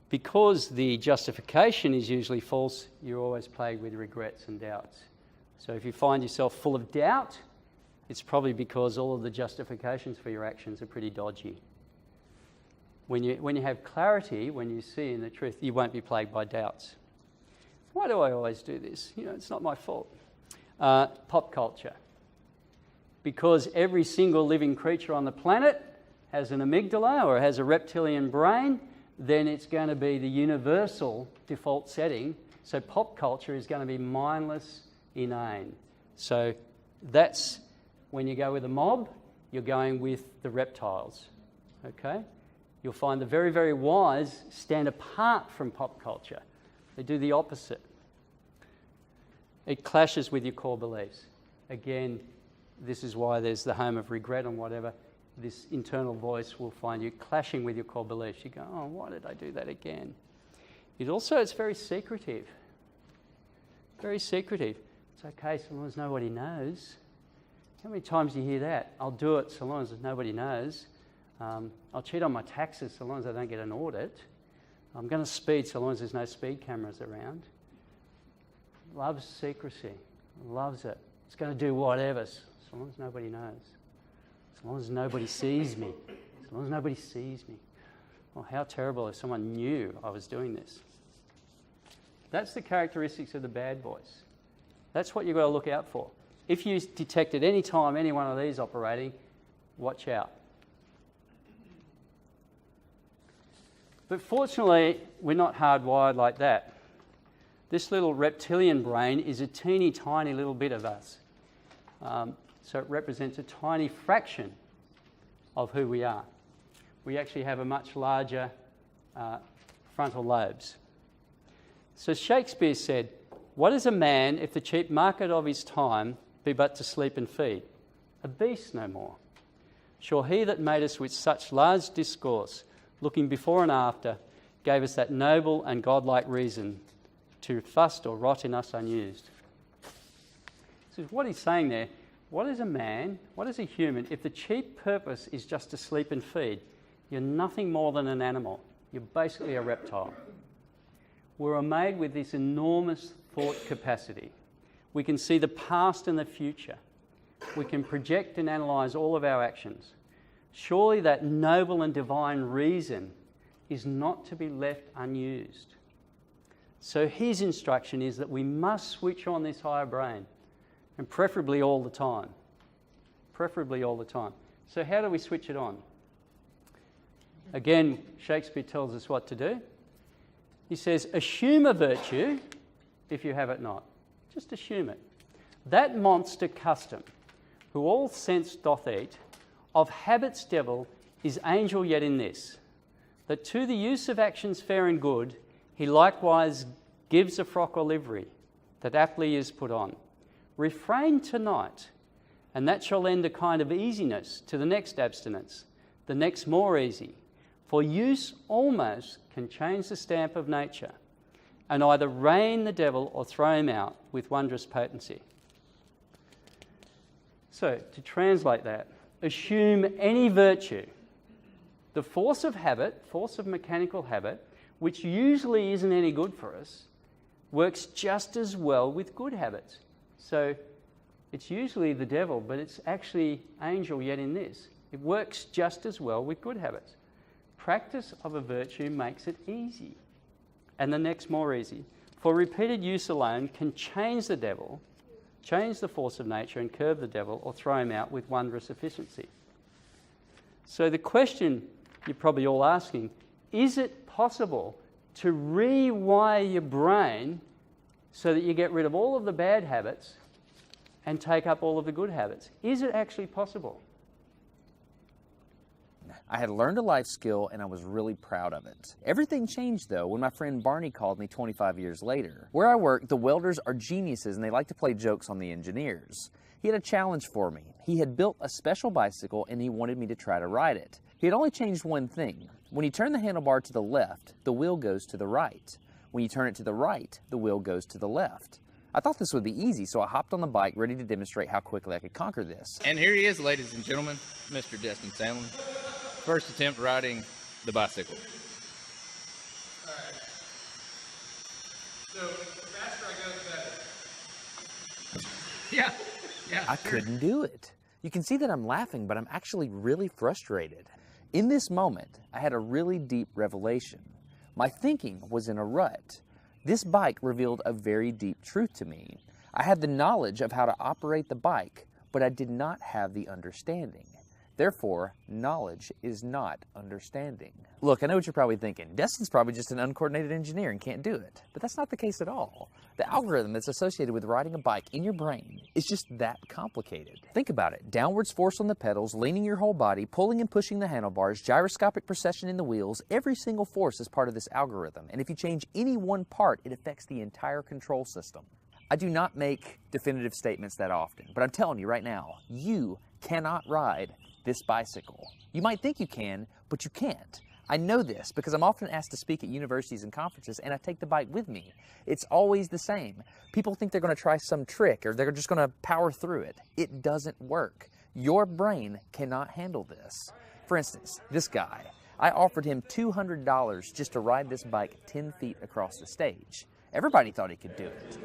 Because the justification is usually false, you're always plagued with regrets and doubts. So if you find yourself full of doubt, it's probably because all of the justifications for your actions are pretty dodgy. When you have clarity, when you see in the truth, you won't be plagued by doubts. Why do I always do this? You know, it's not my fault. Pop culture. Because every single living creature on the planet has an amygdala or has a reptilian brain, then it's going to be the universal default setting. So pop culture is going to be mindless, inane. So that's when you go with a mob, you're going with the reptiles. Okay? You'll find the very, very wise stand apart from pop culture. They do the opposite. It clashes with your core beliefs. Again, this is why there's the home of regret and whatever. This internal voice will find you clashing with your core beliefs. You go, oh, why did I do that again? It's very secretive. Very secretive. It's okay so long as nobody knows. How many times do you hear that? I'll do it so long as nobody knows. I'll cheat on my taxes so long as I don't get an audit. I'm going to speed so long as there's no speed cameras around. Loves secrecy. Loves it. It's going to do whatever so long as nobody knows. As long as nobody sees me. As long as nobody sees me. Oh, how terrible if someone knew I was doing this. That's the characteristics of the bad voice. That's what you've got to look out for. If you detect at any time any one of these operating, watch out. But fortunately, we're not hardwired like that. This little reptilian brain is a teeny tiny little bit of us. So it represents a tiny fraction of who we are. We actually have a much larger frontal lobes. So Shakespeare said, "What is a man if the chief market of his time be but to sleep and feed? A beast no more. Sure he that made us with such large discourse, looking before and after, gave us that noble and godlike reason to fust or rot in us unused." So what he's saying there, what is a man, what is a human, if the chief purpose is just to sleep and feed? You're nothing more than an animal. You're basically a reptile. We're made with this enormous thought capacity. We can see the past and the future. We can project and analyse all of our actions. Surely that noble and divine reason is not to be left unused. So his instruction is that we must switch on this higher brain, and preferably all the time. Preferably all the time. So how do we switch it on? Again, Shakespeare tells us what to do. He says, assume a virtue if you have it not. Just assume it. That monster custom, who all sense doth eat, of habits devil is angel yet in this, that to the use of actions fair and good, he likewise gives a frock or livery, that aptly is put on. Refrain tonight, and that shall lend a kind of easiness to the next abstinence, the next more easy. For use almost can change the stamp of nature, and either rein the devil or throw him out with wondrous potency. So, to translate that, assume any virtue. The force of habit, force of mechanical habit, which usually isn't any good for us, works just as well with good habits. So it's usually the devil, but it's actually angel yet in this. It works just as well with good habits. Practice of a virtue makes it easy, and the next more easy. For repeated use alone can change the devil, change the force of nature and curb the devil, or throw him out with wondrous efficiency. So the question you're probably all asking, is it possible to rewire your brain so that you get rid of all of the bad habits and take up all of the good habits? Is it actually possible? I had learned a life skill and I was really proud of it. Everything changed though when my friend Barney called me 25 years later. Where I work, the welders are geniuses and they like to play jokes on the engineers. He had a challenge for me. He had built a special bicycle and he wanted me to try to ride it. He had only changed one thing. When you turn the handlebar to the left, the wheel goes to the right. When you turn it to the right, the wheel goes to the left. I thought this would be easy, so I hopped on the bike ready to demonstrate how quickly I could conquer this. And here he is, ladies and gentlemen, Mr. Destin Salmon. First attempt riding the bicycle. All right. So the faster I go, the better. Yeah. I couldn't do it. You can see that I'm laughing, but I'm actually really frustrated. In this moment, I had a really deep revelation. My thinking was in a rut. This bike revealed a very deep truth to me. I had the knowledge of how to operate the bike, but I did not have the understanding. Therefore, knowledge is not understanding. Look, I know what you're probably thinking. Destin's probably just an uncoordinated engineer and can't do it. But that's not the case at all. The algorithm that's associated with riding a bike in your brain is just that complicated. Think about it. Downwards force on the pedals, leaning your whole body, pulling and pushing the handlebars, gyroscopic precession in the wheels. Every single force is part of this algorithm. And if you change any one part, it affects the entire control system. I do not make definitive statements that often, but I'm telling you right now, you cannot ride this bicycle. You might think you can, but you can't. I know this because I'm often asked to speak at universities and conferences and I take the bike with me. It's always the same. People think they're going to try some trick or they're just going to power through it. It doesn't work. Your brain cannot handle this. For instance, this guy, I offered him $200 just to ride this bike 10 feet across the stage. Everybody thought he could do it.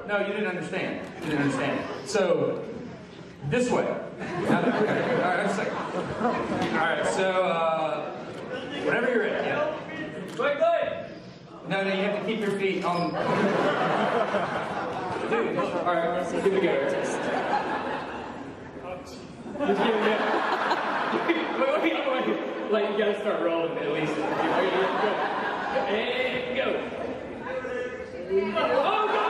No, you didn't understand. You didn't understand. So, this way. Okay. All right, just a second. All right, so, whenever you're ready. Yeah. Wait. No, you have to keep your feet on. Dude, all right, give it a go. Just give it a go. Wait. Like, you gotta start rolling at least. Go. And go. Oh, go!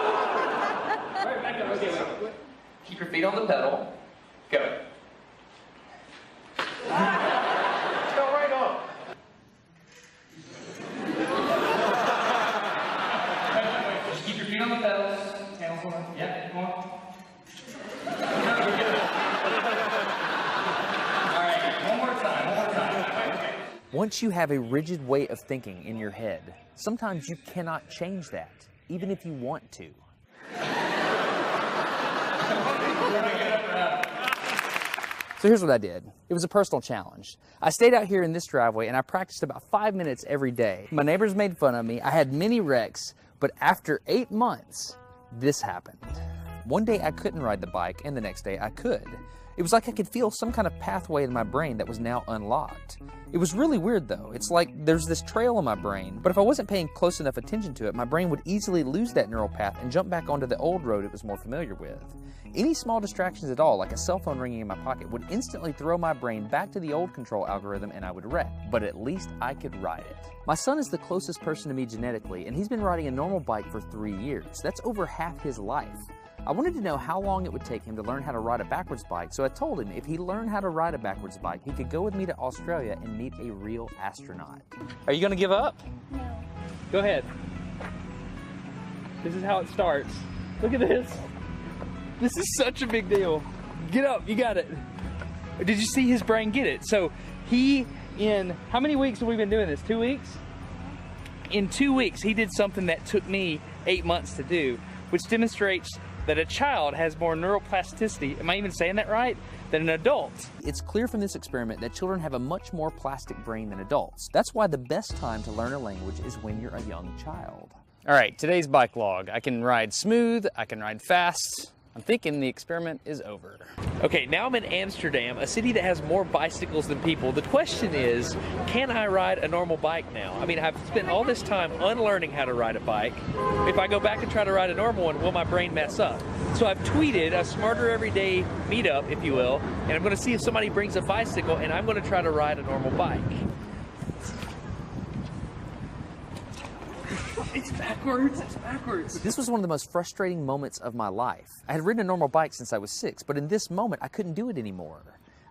All right, back up. Okay, wait. Keep your feet on the pedal. Go. Go right off. Just keep your feet on the pedals. Handles on. Yeah, come on. All right, one more time. Okay. Once you have a rigid way of thinking in your head, sometimes you cannot change that, even if you want to. So here's what I did. It was a personal challenge. I stayed out here in this driveway and I practiced about 5 minutes every day. My neighbors made fun of me. I had many wrecks, but after 8 months, this happened. One day I couldn't ride the bike and the next day I could. It was like I could feel some kind of pathway in my brain that was now unlocked. It was really weird though. It's like there's this trail in my brain, but if I wasn't paying close enough attention to it, my brain would easily lose that neural path and jump back onto the old road it was more familiar with. Any small distractions at all, like a cell phone ringing in my pocket, would instantly throw my brain back to the old control algorithm and I would wreck. But at least I could ride it. My son is the closest person to me genetically, and he's been riding a normal bike for 3 years. That's over half his life. I wanted to know how long it would take him to learn how to ride a backwards bike, so I told him if he learned how to ride a backwards bike, he could go with me to Australia and meet a real astronaut. Are you going to give up? No. Go ahead. This is how it starts. Look at this. This is such a big deal. Get up, you got it. Did you see his brain get it? So he, in how many weeks have we been doing this? 2 weeks? In 2 weeks, he did something that took me 8 months to do, which demonstrates that a child has more neuroplasticity, am I even saying that right, than an adult. It's clear from this experiment that children have a much more plastic brain than adults. That's why the best time to learn a language is when you're a young child. All right, today's bike log. I can ride smooth, I can ride fast. I'm thinking the experiment is over. Okay, now I'm in Amsterdam, a city that has more bicycles than people. The question is, can I ride a normal bike now? I mean, I've spent all this time unlearning how to ride a bike. If I go back and try to ride a normal one, will my brain mess up? So I've tweeted a Smarter Everyday meetup, if you will, and I'm gonna see if somebody brings a bicycle and I'm gonna try to ride a normal bike. It's backwards, it's backwards. This was one of the most frustrating moments of my life. I had ridden a normal bike since I was 6, but in this moment I couldn't do it anymore.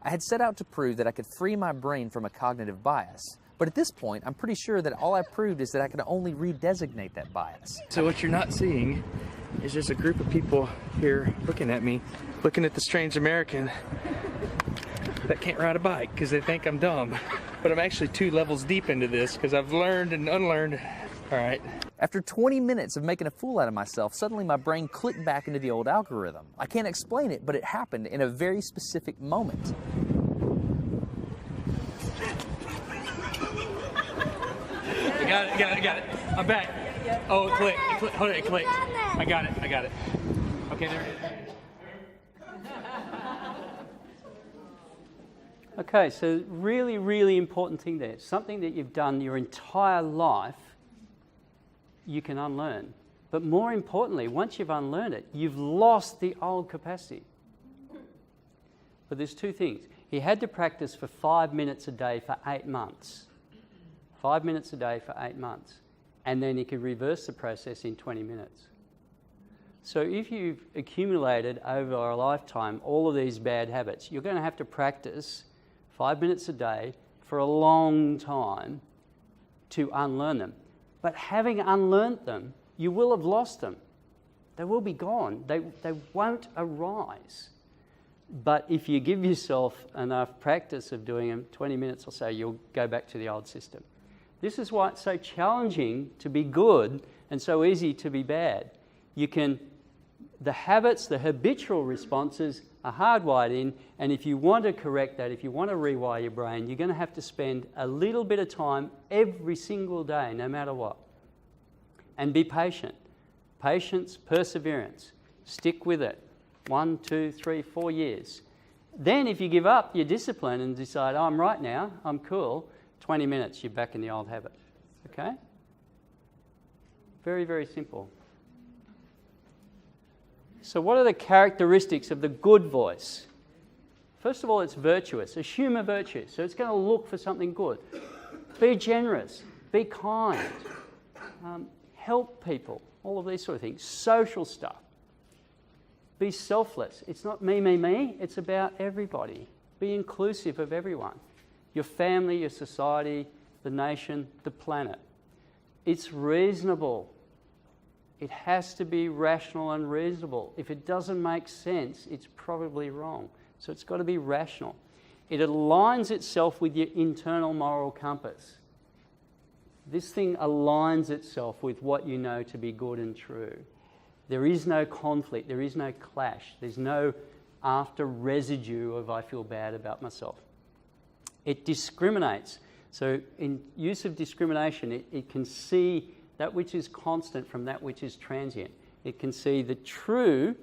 I had set out to prove that I could free my brain from a cognitive bias. But at this point, I'm pretty sure that all I proved is that I could only redesignate that bias. So what you're not seeing is just a group of people here looking at me, looking at the strange American that can't ride a bike because they think I'm dumb. But I'm actually 2 levels deep into this because I've learned and unlearned. All right. After 20 minutes of making a fool out of myself, suddenly my brain clicked back into the old algorithm. I can't explain it, but it happened in a very specific moment. I got it. I'm back. Oh, it clicked. Hold it, it clicked. I got it. Okay, there it is. Okay, so really, really important thing there. Something that you've done your entire life, you can unlearn. But more importantly, once you've unlearned it, you've lost the old capacity. But there's 2 things. He had to practice for 5 minutes a day for 8 months. 5 minutes a day for 8 months. And then he could reverse the process in 20 minutes. So if you've accumulated over a lifetime all of these bad habits, you're going to have to practice 5 minutes a day for a long time to unlearn them. But having unlearned them, you will have lost them. They will be gone. They won't arise. But if you give yourself enough practice of doing them, 20 minutes or so, you'll go back to the old system. This is why it's so challenging to be good and so easy to be bad. The habits, the habitual responses are hardwired in, and if you want to correct that, if you want to rewire your brain, you're going to have to spend a little bit of time every single day, no matter what. And be patient. Patience, perseverance. Stick with it. 1, 2, 3, 4 years. Then if you give up your discipline and decide, oh, I'm right now, I'm cool, 20 minutes, you're back in the old habit. Okay? Very, very simple. So what are the characteristics of the good voice? First of all, it's virtuous. Assume a virtue. So it's going to look for something good. Be generous. Be kind. Help people. All of these sort of things. Social stuff. Be selfless. It's not me, me, me. It's about everybody. Be inclusive of everyone. Your family, your society, the nation, the planet. It's reasonable. It has to be rational and reasonable. If it doesn't make sense, it's probably wrong. So it's got to be rational. It aligns itself with your internal moral compass. This thing aligns itself with what you know to be good and true. There is no conflict. There is no clash. There's no after residue of I feel bad about myself. It discriminates. So in use of discrimination, it can see that which is constant from that which is transient. It can see the true,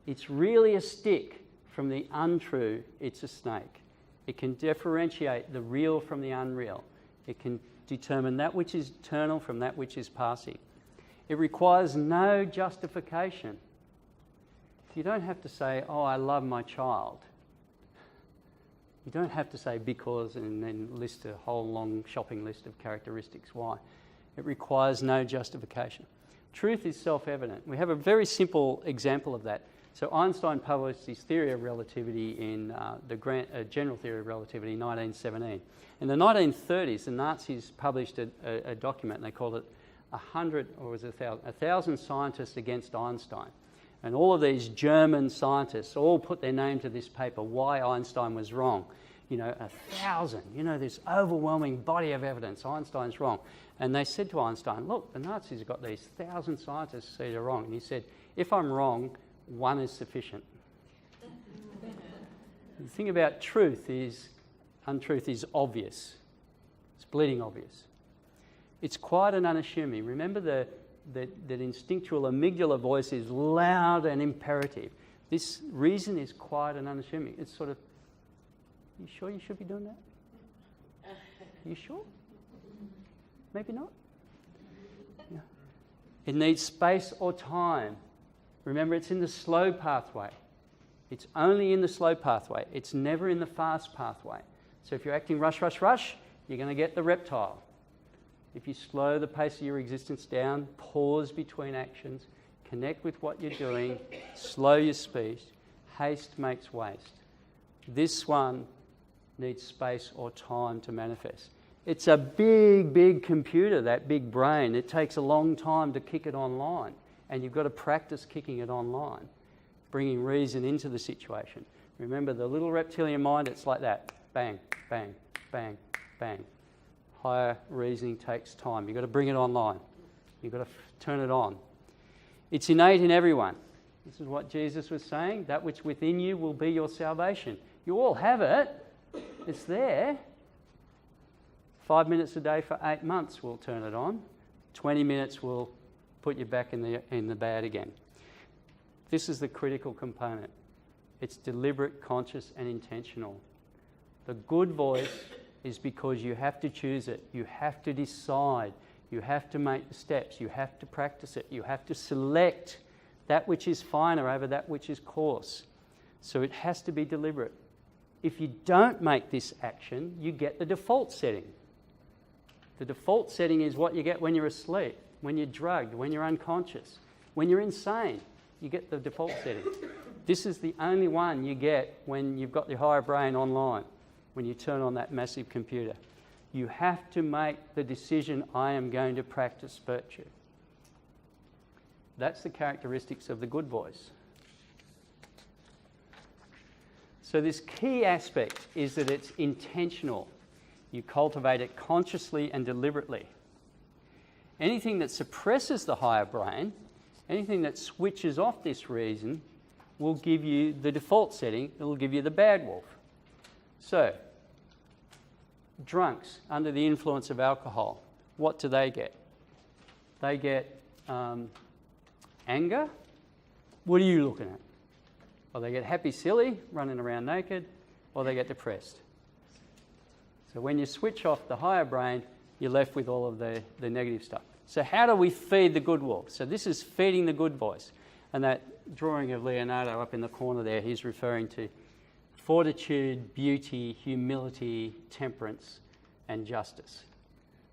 it's really a stick, from the untrue, it's a snake. It can differentiate the real from the unreal. It can determine that which is eternal from that which is passing. It requires no justification. You don't have to say, oh, I love my child. You don't have to say because and then list a whole long shopping list of characteristics. Why? It requires no justification. Truth is self-evident. We have a very simple example of that. So Einstein published his theory of relativity in the General Theory of Relativity in 1917. In the 1930s, the Nazis published a document, and they called it 1,000 scientists against Einstein. And all of these German scientists all put their name to this paper, why Einstein was wrong. 1,000, this overwhelming body of evidence, Einstein's wrong. And they said to Einstein, look, the Nazis have got these 1,000 scientists say they're wrong. And he said, if I'm wrong, one is sufficient. The thing about truth is, untruth is obvious. It's bleeding obvious. It's quiet and unassuming. Remember that instinctual amygdala voice is loud and imperative. This reason is quiet and unassuming. It's sort of, you sure you should be doing that? You sure? Maybe not. Yeah. It needs space or time. Remember, it's in the slow pathway. It's only in the slow pathway. It's never in the fast pathway. So if you're acting rush, rush, rush, you're going to get the reptile. If you slow the pace of your existence down, pause between actions, connect with what you're doing, slow your speech, haste makes waste. This one needs space or time to manifest. It's a big, big computer, that big brain. It takes a long time to kick it online, and you've got to practice kicking it online, bringing reason into the situation. Remember, the little reptilian mind, it's like that. Bang, bang, bang, bang. Higher reasoning takes time. You've got to bring it online. You've got to turn it on. It's innate in everyone. This is what Jesus was saying. That which within you will be your salvation. You all have it. It's there. 5 minutes a day for 8 months will turn it on. 20 minutes will put you back in the bad again. This is the critical component. It's deliberate, conscious, and intentional. The good voice is because you have to choose it. You have to decide. You have to make the steps. You have to practice it. You have to select that which is finer over that which is coarse. So it has to be deliberate. If you don't make this action, you get the default setting. The default setting is what you get when you're asleep, when you're drugged, when you're unconscious, when you're insane. You get the default setting. This is the only one you get when you've got your higher brain online, when you turn on that massive computer. You have to make the decision, I am going to practice virtue. That's the characteristics of the good voice. So this key aspect is that it's intentional. You cultivate it consciously and deliberately. Anything that suppresses the higher brain, anything that switches off this reason, will give you the default setting. It will give you the bad wolf. So, drunks under the influence of alcohol, what do they get? They get anger. What are you looking at? Or they get happy silly, running around naked, or they get depressed. So when you switch off the higher brain, you're left with all of the negative stuff. So how do we feed the good wolf? So this is feeding the good voice. And that drawing of Leonardo up in the corner there, he's referring to fortitude, beauty, humility, temperance, and justice.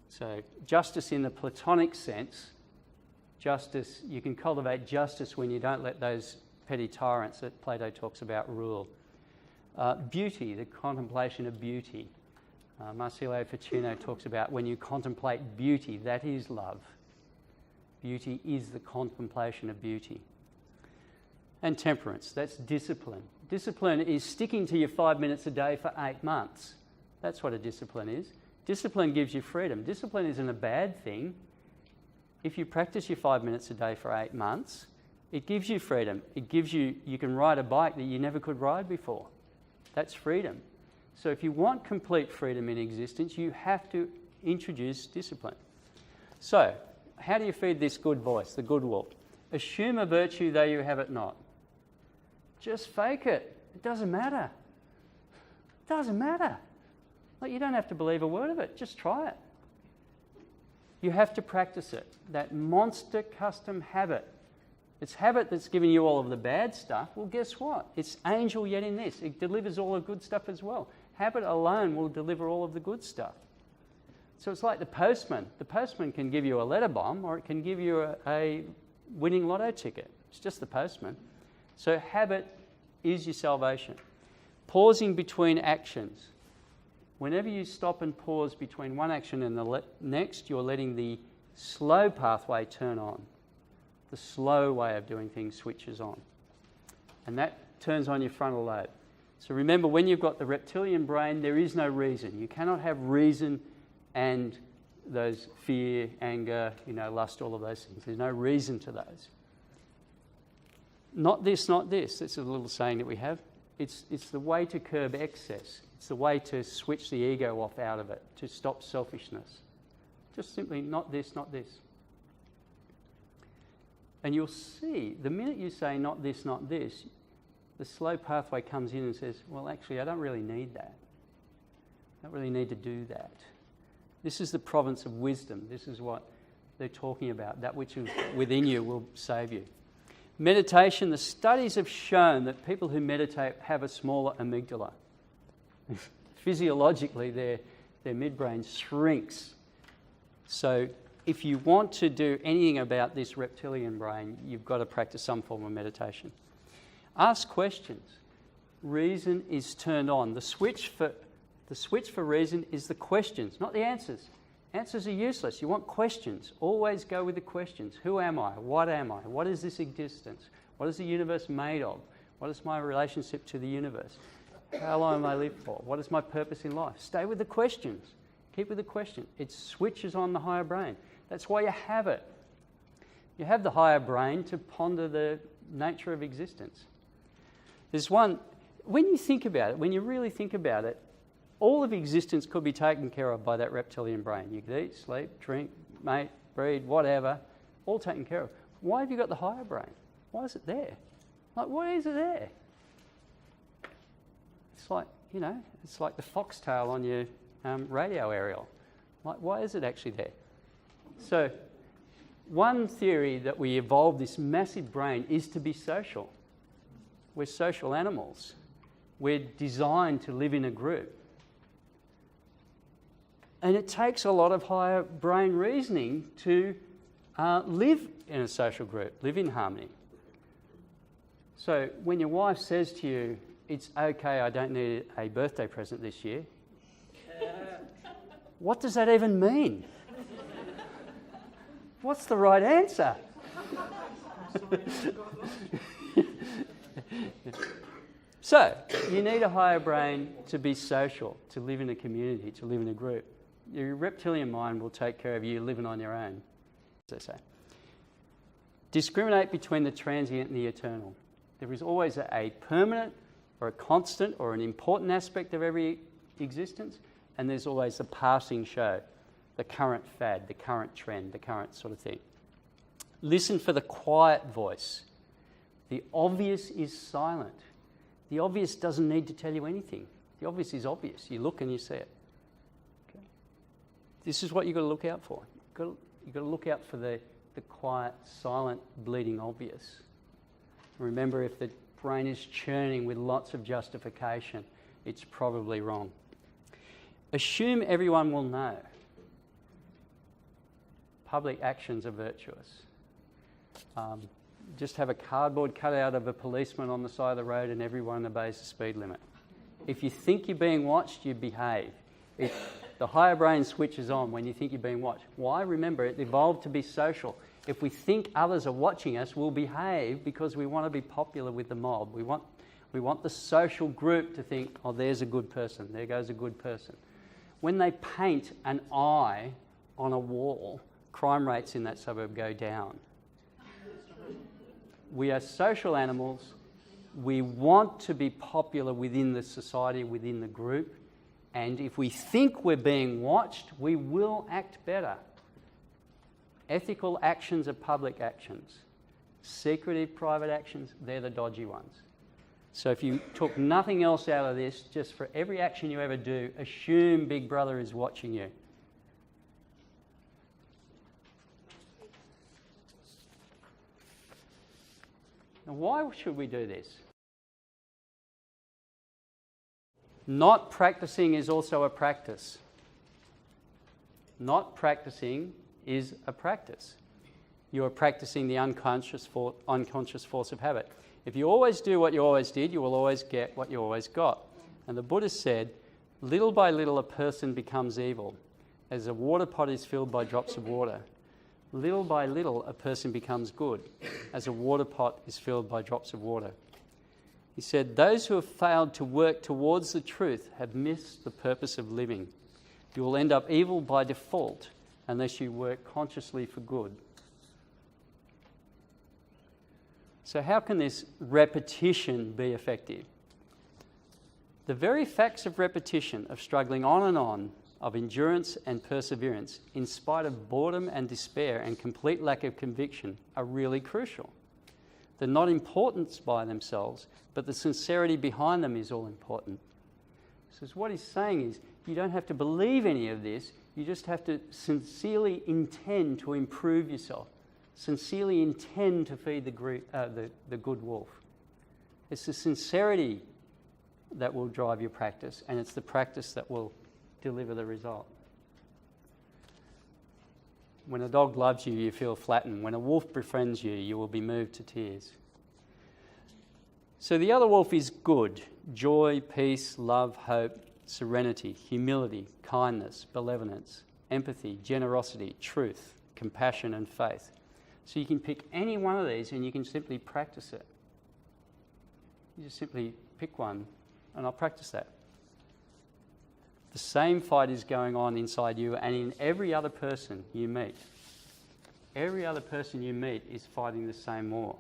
So justice in the Platonic sense, justice, you can cultivate justice when you don't let those petty tyrants that Plato talks about rule. Beauty, the contemplation of beauty. Marsilio Ficino talks about when you contemplate beauty, that is love. Beauty is the contemplation of beauty. And temperance, that's discipline. Discipline is sticking to your 5 minutes a day for 8 months. That's what a discipline is. Discipline gives you freedom. Discipline isn't a bad thing. If you practice your 5 minutes a day for 8 months, it gives you freedom. It gives you can ride a bike that you never could ride before. That's freedom. So if you want complete freedom in existence, you have to introduce discipline. So, how do you feed this good voice, the good wolf? Assume a virtue though you have it not. Just fake it. It doesn't matter. It doesn't matter. Like, you don't have to believe a word of it. Just try it. You have to practice it. That monster custom habit. It's habit that's giving you all of the bad stuff. Well, guess what? It's angel yet in this. It delivers all the good stuff as well. Habit alone will deliver all of the good stuff. So it's like the postman. The postman can give you a letter bomb, or it can give you a winning lotto ticket. It's just the postman. So habit is your salvation. Pausing between actions. Whenever you stop and pause between one action and the next, you're letting the slow pathway turn on. The slow way of doing things switches on. And that turns on your frontal lobe. So remember, when you've got the reptilian brain, there is no reason. You cannot have reason and those fear, anger, lust, all of those things. There's no reason to those. Not this, not this. That's a little saying that we have. It's the way to curb excess. It's the way to switch the ego off out of it, to stop selfishness. Just simply not this, not this. And you'll see, the minute you say not this, not this, the slow pathway comes in and says, well, actually, I don't really need that. I don't really need to do that. This is the province of wisdom. This is what they're talking about. That which is within you will save you. Meditation, the studies have shown that people who meditate have a smaller amygdala. Physiologically, their midbrain shrinks. So if you want to do anything about this reptilian brain, you've got to practice some form of meditation. Ask questions. Reason is turned on. The switch for reason is the questions, not the answers. Answers are useless. You want questions. Always go with the questions. Who am I? What am I? What is this existence? What is the universe made of? What is my relationship to the universe? How long am I live for? What is my purpose in life? Stay with the questions. Keep with the question. It switches on the higher brain. That's why you have it. You have the higher brain to ponder the nature of existence. There's one, when you think about it, when you really think about it, all of existence could be taken care of by that reptilian brain. You could eat, sleep, drink, mate, breed, whatever, all taken care of. Why have you got the higher brain? Why is it there? Like, why is it there? It's like, it's like the foxtail on your radio aerial. Like, why is it actually there? So, one theory that we evolved this massive brain is to be social. We're social animals. We're designed to live in a group. And it takes a lot of higher brain reasoning to live in a social group, live in harmony. So when your wife says to you, it's okay, I don't need a birthday present this year, what does that even mean? What's the right answer? So, you need a higher brain to be social, to live in a community, to live in a group. Your reptilian mind will take care of you living on your own, as they say. Discriminate between the transient and the eternal. There is always a permanent or a constant or an important aspect of every existence, and there's always a passing show, the current fad, the current trend, the current sort of thing. Listen for the quiet voice. The obvious is silent. The obvious doesn't need to tell you anything. The obvious is obvious. You look and you see it. Okay. This is what you've got to look out for. You've got to look out for the quiet, silent, bleeding obvious. Remember, if the brain is churning with lots of justification, it's probably wrong. Assume everyone will know. Public actions are virtuous. Just have a cardboard cutout of a policeman on the side of the road and everyone obeys the speed limit. If you think you're being watched, you behave. The higher brain switches on when you think you're being watched. Why? Remember, it evolved to be social. If we think others are watching us, we'll behave because we want to be popular with the mob. We want the social group to think, oh, there's a good person, there goes a good person. When they paint an eye on a wall, crime rates in that suburb go down. We are social animals. We want to be popular within the society, within the group. And if we think we're being watched, we will act better. Ethical actions are public actions. Secretive private actions, they're the dodgy ones. So if you took nothing else out of this, just for every action you ever do, assume Big Brother is watching you. Now, why should we do this? Not practicing is also a practice. Not practicing is a practice. You are practicing the unconscious force of habit. If you always do what you always did, you will always get what you always got. And the Buddha said, little by little a person becomes evil. As a water pot is filled by drops of water, little by little a person becomes good. As a water pot is filled by drops of water. He said, those who have failed to work towards the truth have missed the purpose of living. You will end up evil by default unless you work consciously for good. So how can this repetition be effective? The very facts of repetition, of struggling on and on, of endurance and perseverance, in spite of boredom and despair and complete lack of conviction, are really crucial. They're not important by themselves, but the sincerity behind them is all important. So what he's saying is, you don't have to believe any of this, you just have to sincerely intend to improve yourself, sincerely intend to feed the good wolf. It's the sincerity that will drive your practice, and it's the practice that will deliver the result. When a dog loves you, you feel flattened. When a wolf befriends you, you will be moved to tears. So the other wolf is good: joy, peace, love, hope, serenity, humility, kindness, benevolence, empathy, generosity, truth, compassion, and faith. So you can pick any one of these and you can simply practice it. You just simply pick one and I'll practice that. The same fight is going on inside you and in every other person you meet. Every other person you meet is fighting the same war.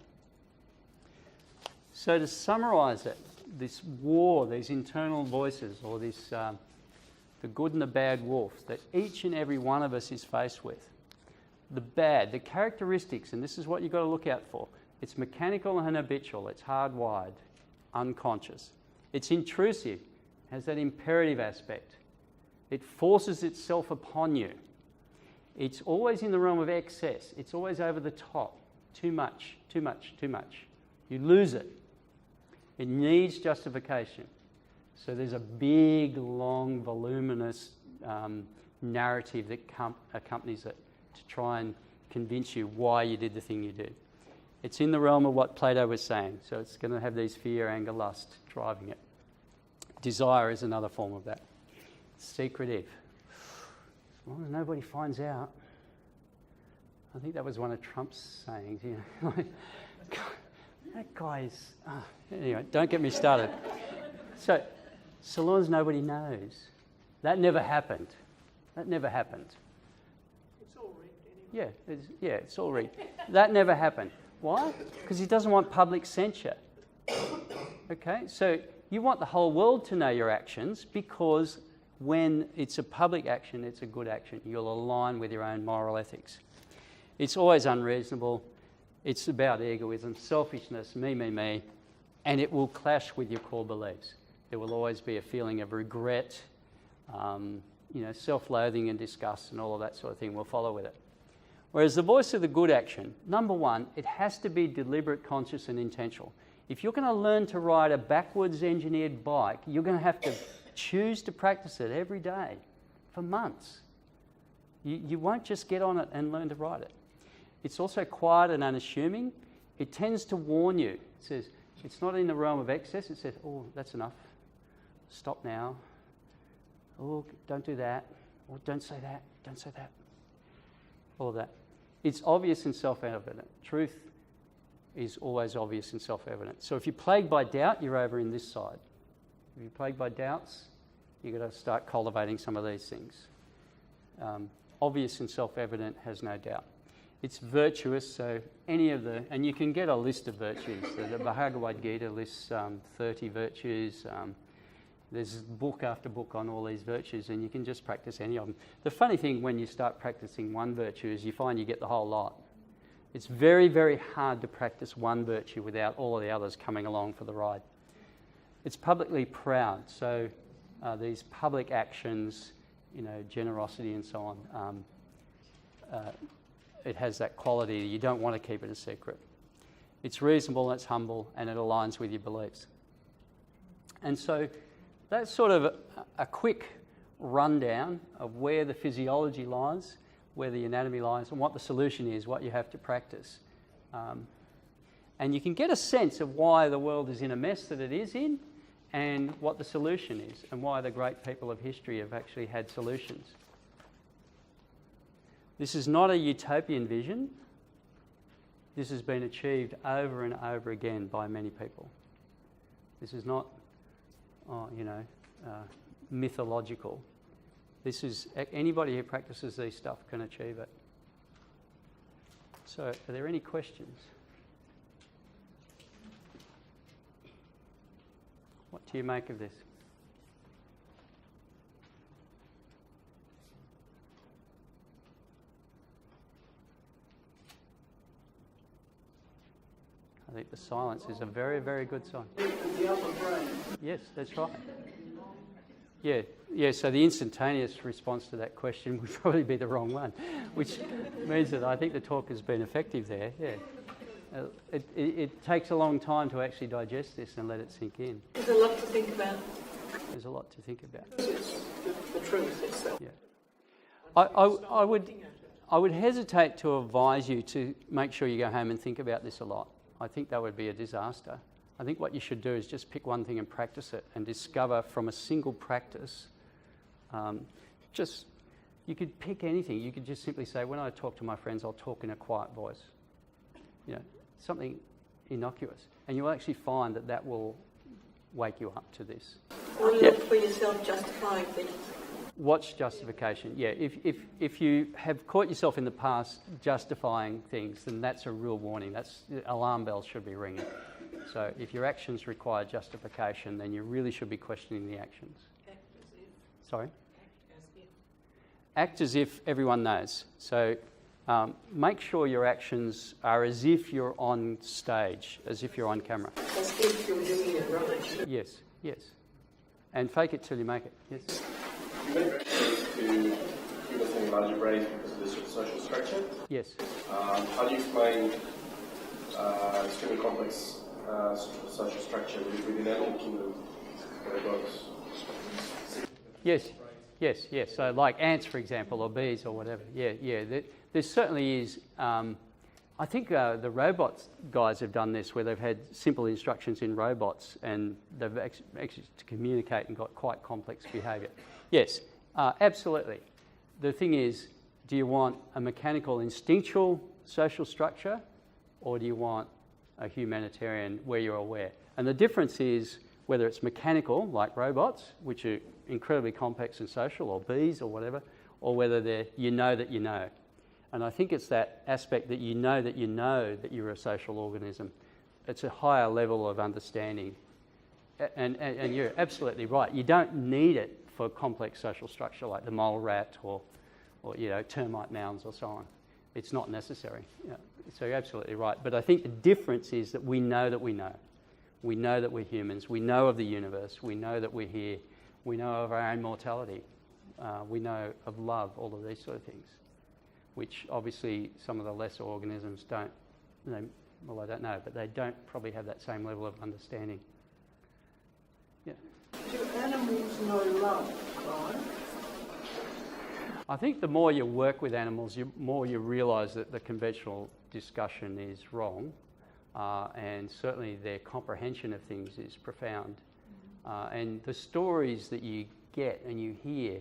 So to summarise it, this war, these internal voices, or this the good and the bad wolf that each and every one of us is faced with. The bad, the characteristics, and this is what you've got to look out for. It's mechanical and habitual. It's hardwired, unconscious. It's intrusive, has that imperative aspect. It forces itself upon you. It's always in the realm of excess. It's always over the top. Too much, too much, too much. You lose it. It needs justification. So there's a big, long, voluminous narrative that accompanies it to try and convince you why you did the thing you did. It's in the realm of what Plato was saying. So it's going to have these fear, anger, lust driving it. Desire is another form of that. Secretive. As long as nobody finds out. I think that was one of Trump's sayings. You know, like, God, that guy's... Oh. Anyway, don't get me started. So long as nobody knows. That never happened. That never happened. It's all rigged anyway. Yeah, it's all rigged. That never happened. Why? Because he doesn't want public censure. Okay, so you want the whole world to know your actions, because when it's a public action, it's a good action. You'll align with your own moral ethics. It's always unreasonable. It's about egoism, selfishness, me, and it will clash with your core beliefs. There will always be a feeling of regret, self-loathing and disgust and all of that sort of thing will follow with it. Whereas the voice of the good action, number one, it has to be deliberate, conscious and intentional. If you're going to learn to ride a backwards engineered bike, you're going to have to choose to practice it every day for months. You won't just get on it and learn to ride it. It's also quiet and unassuming. It tends to warn you. It says, it's not in the realm of excess. It says, oh, that's enough. Stop now. Oh, don't do that. Or don't say that. Don't say that. All of that. It's obvious and self-evident. Truth is always obvious and self-evident. So if you're plagued by doubt, you're over in this side. If you're plagued by doubts, you've got to start cultivating some of these things. Obvious and self-evident has no doubt. It's virtuous, so any of the... And you can get a list of virtues. The Bhagavad Gita lists 30 virtues. There's book after book on all these virtues, and you can just practice any of them. The funny thing when you start practicing one virtue is you find you get the whole lot. It's very, very hard to practice one virtue without all of the others coming along for the ride. It's publicly proud, so these public actions, generosity and so on, it has that quality. You don't want to keep it a secret. It's reasonable, it's humble, and it aligns with your beliefs. And so that's sort of a quick rundown of where the physiology lies, where the anatomy lies, and what the solution is, what you have to practice. And you can get a sense of why the world is in a mess that it is in, and what the solution is, and why the great people of history have actually had solutions. This is not a utopian vision. This has been achieved over and over again by many people. This is not, mythological. This is, anybody who practices these stuff can achieve it. So, are there any questions? do you make of this? I think the silence is a very, very good sign. The upper brain. Yes, that's right. Yeah, so the instantaneous response to that question would probably be the wrong one, which means that I think the talk has been effective there, yeah. It takes a long time to actually digest this and let it sink in. There's a lot to think about. There's a lot to think about. It's the truth itself. Yeah. I would hesitate to advise you to make sure you go home and think about this a lot. I think that would be a disaster. I think what you should do is just pick one thing and practice it and discover from a single practice. You could pick anything. You could just simply say, when I talk to my friends, I'll talk in a quiet voice. You know, something innocuous. And you'll actually find that that will wake you up to this. Or look for yourself justifying things. Watch justification. Yeah, if you have caught yourself in the past justifying things, then that's a real warning. That's alarm bells should be ringing. So if your actions require justification, then you really should be questioning the actions. Act as if. Sorry? Act as if. Act as if everyone knows. So make sure your actions are as if you're on stage, as if you're on camera. As if you're doing it right. Yes, yes. And fake it till you make it. Yes. You made reference to humans larger brains because of the social structure. Yes. How do you explain extremely complex social structure within animal kingdom where dogs? Yes. So like ants, for example, or bees or whatever. Yeah. There certainly is. I think the robots guys have done this where they've had simple instructions in robots and they've actually to communicate and got quite complex behaviour. Yes, absolutely. The thing is, do you want a mechanical, instinctual social structure or do you want a humanitarian where you're aware? And the difference is whether it's mechanical, like robots, which are incredibly complex and social, or bees or whatever, or whether they're you know that you know. And I think it's that aspect that you know that you're a social organism. It's a higher level of understanding. And you're absolutely right. You don't need it for complex social structure like the mole rat or termite mounds or so on. It's not necessary. Yeah. So you're absolutely right. But I think the difference is that we know that we know. We know that we're humans. We know of the universe. We know that we're here. We know of our own mortality. We know of love, all of these sort of things, which obviously some of the lesser organisms don't. Well, I don't know, but they don't probably have that same level of understanding. Yeah. Do animals know love, Clive? I think the more you work with animals, the more you realise that the conventional discussion is wrong, and certainly their comprehension of things is profound. And the stories that you get and you hear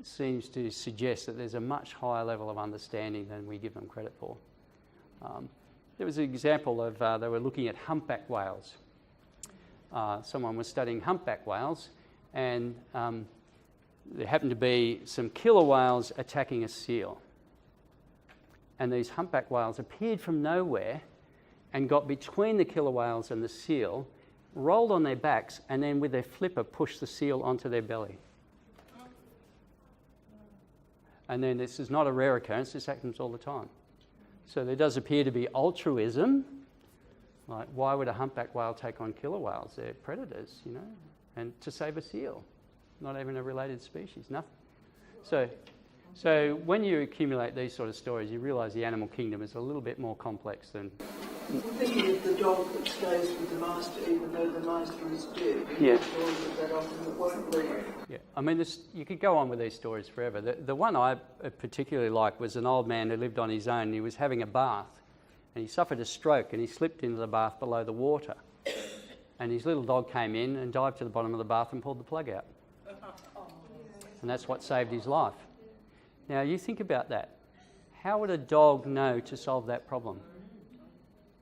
seems to suggest that there's a much higher level of understanding than we give them credit for. There was an example of they were looking at humpback whales. Someone was studying humpback whales, and there happened to be some killer whales attacking a seal. And these humpback whales appeared from nowhere and got between the killer whales and the seal, rolled on their backs, and then with their flipper pushed the seal onto their belly. And then this is not a rare occurrence, this happens all the time. So there does appear to be altruism. Like, why would a humpback whale take on killer whales? They're predators, and to save a seal. Not even a related species, nothing. So when you accumulate these sort of stories, you realise the animal kingdom is a little bit more complex than... I'm thinking of the dog that stays with the master even though the master is dead. Yeah. That often won't leave. Yeah, I mean, you could go on with these stories forever. The one I particularly liked was an old man who lived on his own and he was having a bath and he suffered a stroke and he slipped into the bath below the water. And his little dog came in and dived to the bottom of the bath and pulled the plug out. And that's what saved his life. Now, you think about that. How would a dog know to solve that problem?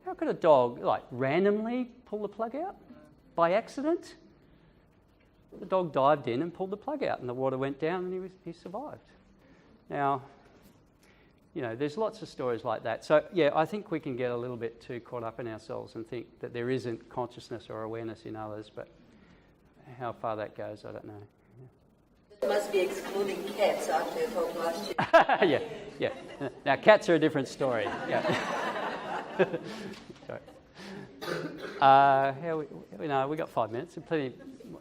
How could a dog, randomly pull the plug out? By accident? The dog dived in and pulled the plug out and the water went down and he survived. Now, there's lots of stories like that. So, yeah, I think we can get a little bit too caught up in ourselves and think that there isn't consciousness or awareness in others, but how far that goes, I don't know. It must be excluding cats after you talked last year. Yeah. Now, cats are a different story. Yeah. Sorry. We got 5 minutes. Plenty.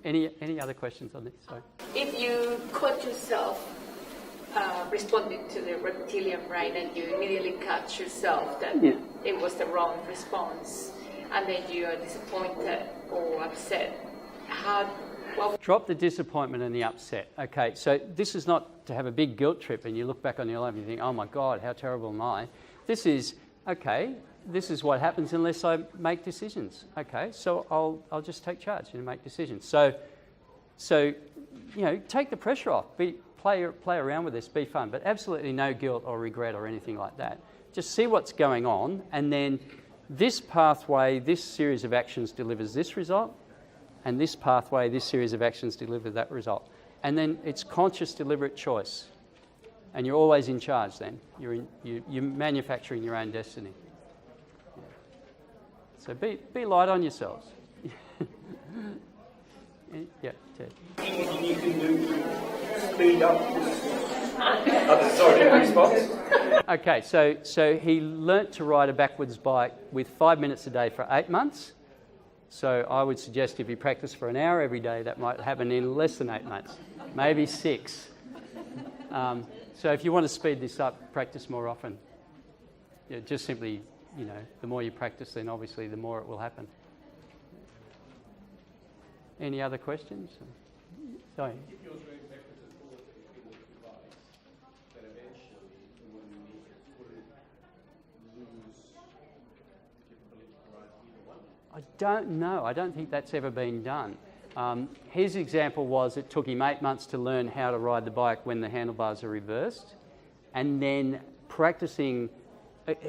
Any other questions on this? Sorry. If you caught yourself responding to the reptilian brain and you immediately catch yourself that it was the wrong response, and then you are disappointed or upset, Drop the disappointment and the upset. Okay, so this is not to have a big guilt trip and you look back on your life and you think, oh my God, how terrible am I? This is, okay, this is what happens unless I make decisions. Okay, so I'll just take charge and make decisions. So take the pressure off. Play around with this, be fun, but absolutely no guilt or regret or anything like that. Just see what's going on, and then this pathway, this series of actions delivers this result, and this pathway, this series of actions deliver that result. And then it's conscious, deliberate choice. And you're always in charge then. You're manufacturing your own destiny. So be light on yourselves. Yeah, Ted. Anything you can do to speed up response? Okay, so he learnt to ride a backwards bike with 5 minutes a day for 8 months. So I would suggest if you practice for an hour every day, that might happen in less than 8 months, maybe 6. So if you want to speed this up, practice more often. Yeah, just simply, the more you practice, then obviously the more it will happen. Any other questions? Sorry. If you're doing backwards and forwards in the device, then eventually, when you need it, would it lose capability to ride either one? I don't know. I don't think that's ever been done. His example was it took him 8 months to learn how to ride the bike when the handlebars are reversed, and then practicing,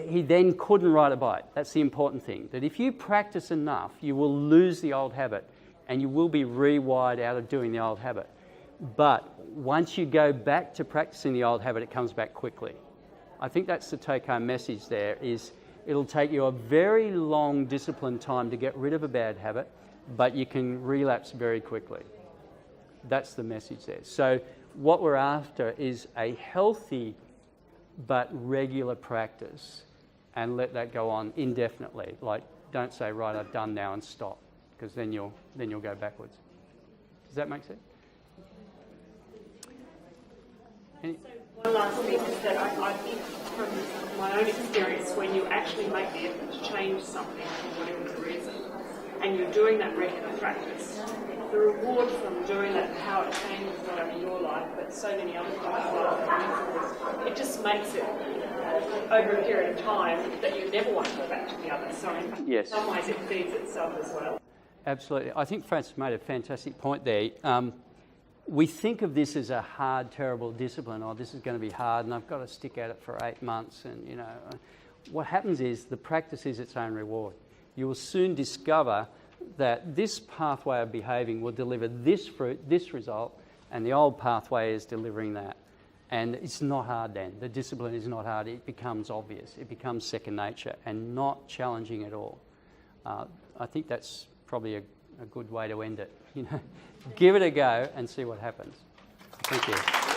he then couldn't ride a bike. That's the important thing, that if you practice enough, you will lose the old habit and you will be rewired out of doing the old habit. But once you go back to practicing the old habit, it comes back quickly. I think that's the take-home message there, is it'll take you a very long disciplined time to get rid of a bad habit, but you can relapse very quickly. That's the message there. So what we're after is a healthy but regular practice, and let that go on indefinitely. Like, don't say, right, I've done now, and stop, because then you'll go backwards. Does that make sense? One last thing is that I think from my own experience, when you actually make the effort to change something for whatever the reason, and you're doing that regular practice, the reward from doing that, how it changes not only your life, but so many other people's lives, it just makes it, over a period of time, that you never want to go back to the other. So in some ways it feeds itself as well. Absolutely. I think Francis made a fantastic point there. We think of this as a hard, terrible discipline. Oh, this is going to be hard and I've got to stick at it for 8 months. And, what happens is the practice is its own reward. You will soon discover that this pathway of behaving will deliver this fruit, this result, and the old pathway is delivering that. And it's not hard then. The discipline is not hard. It becomes obvious. It becomes second nature and not challenging at all. I think that's probably a good way to end it. Give it a go and see what happens. Thank you.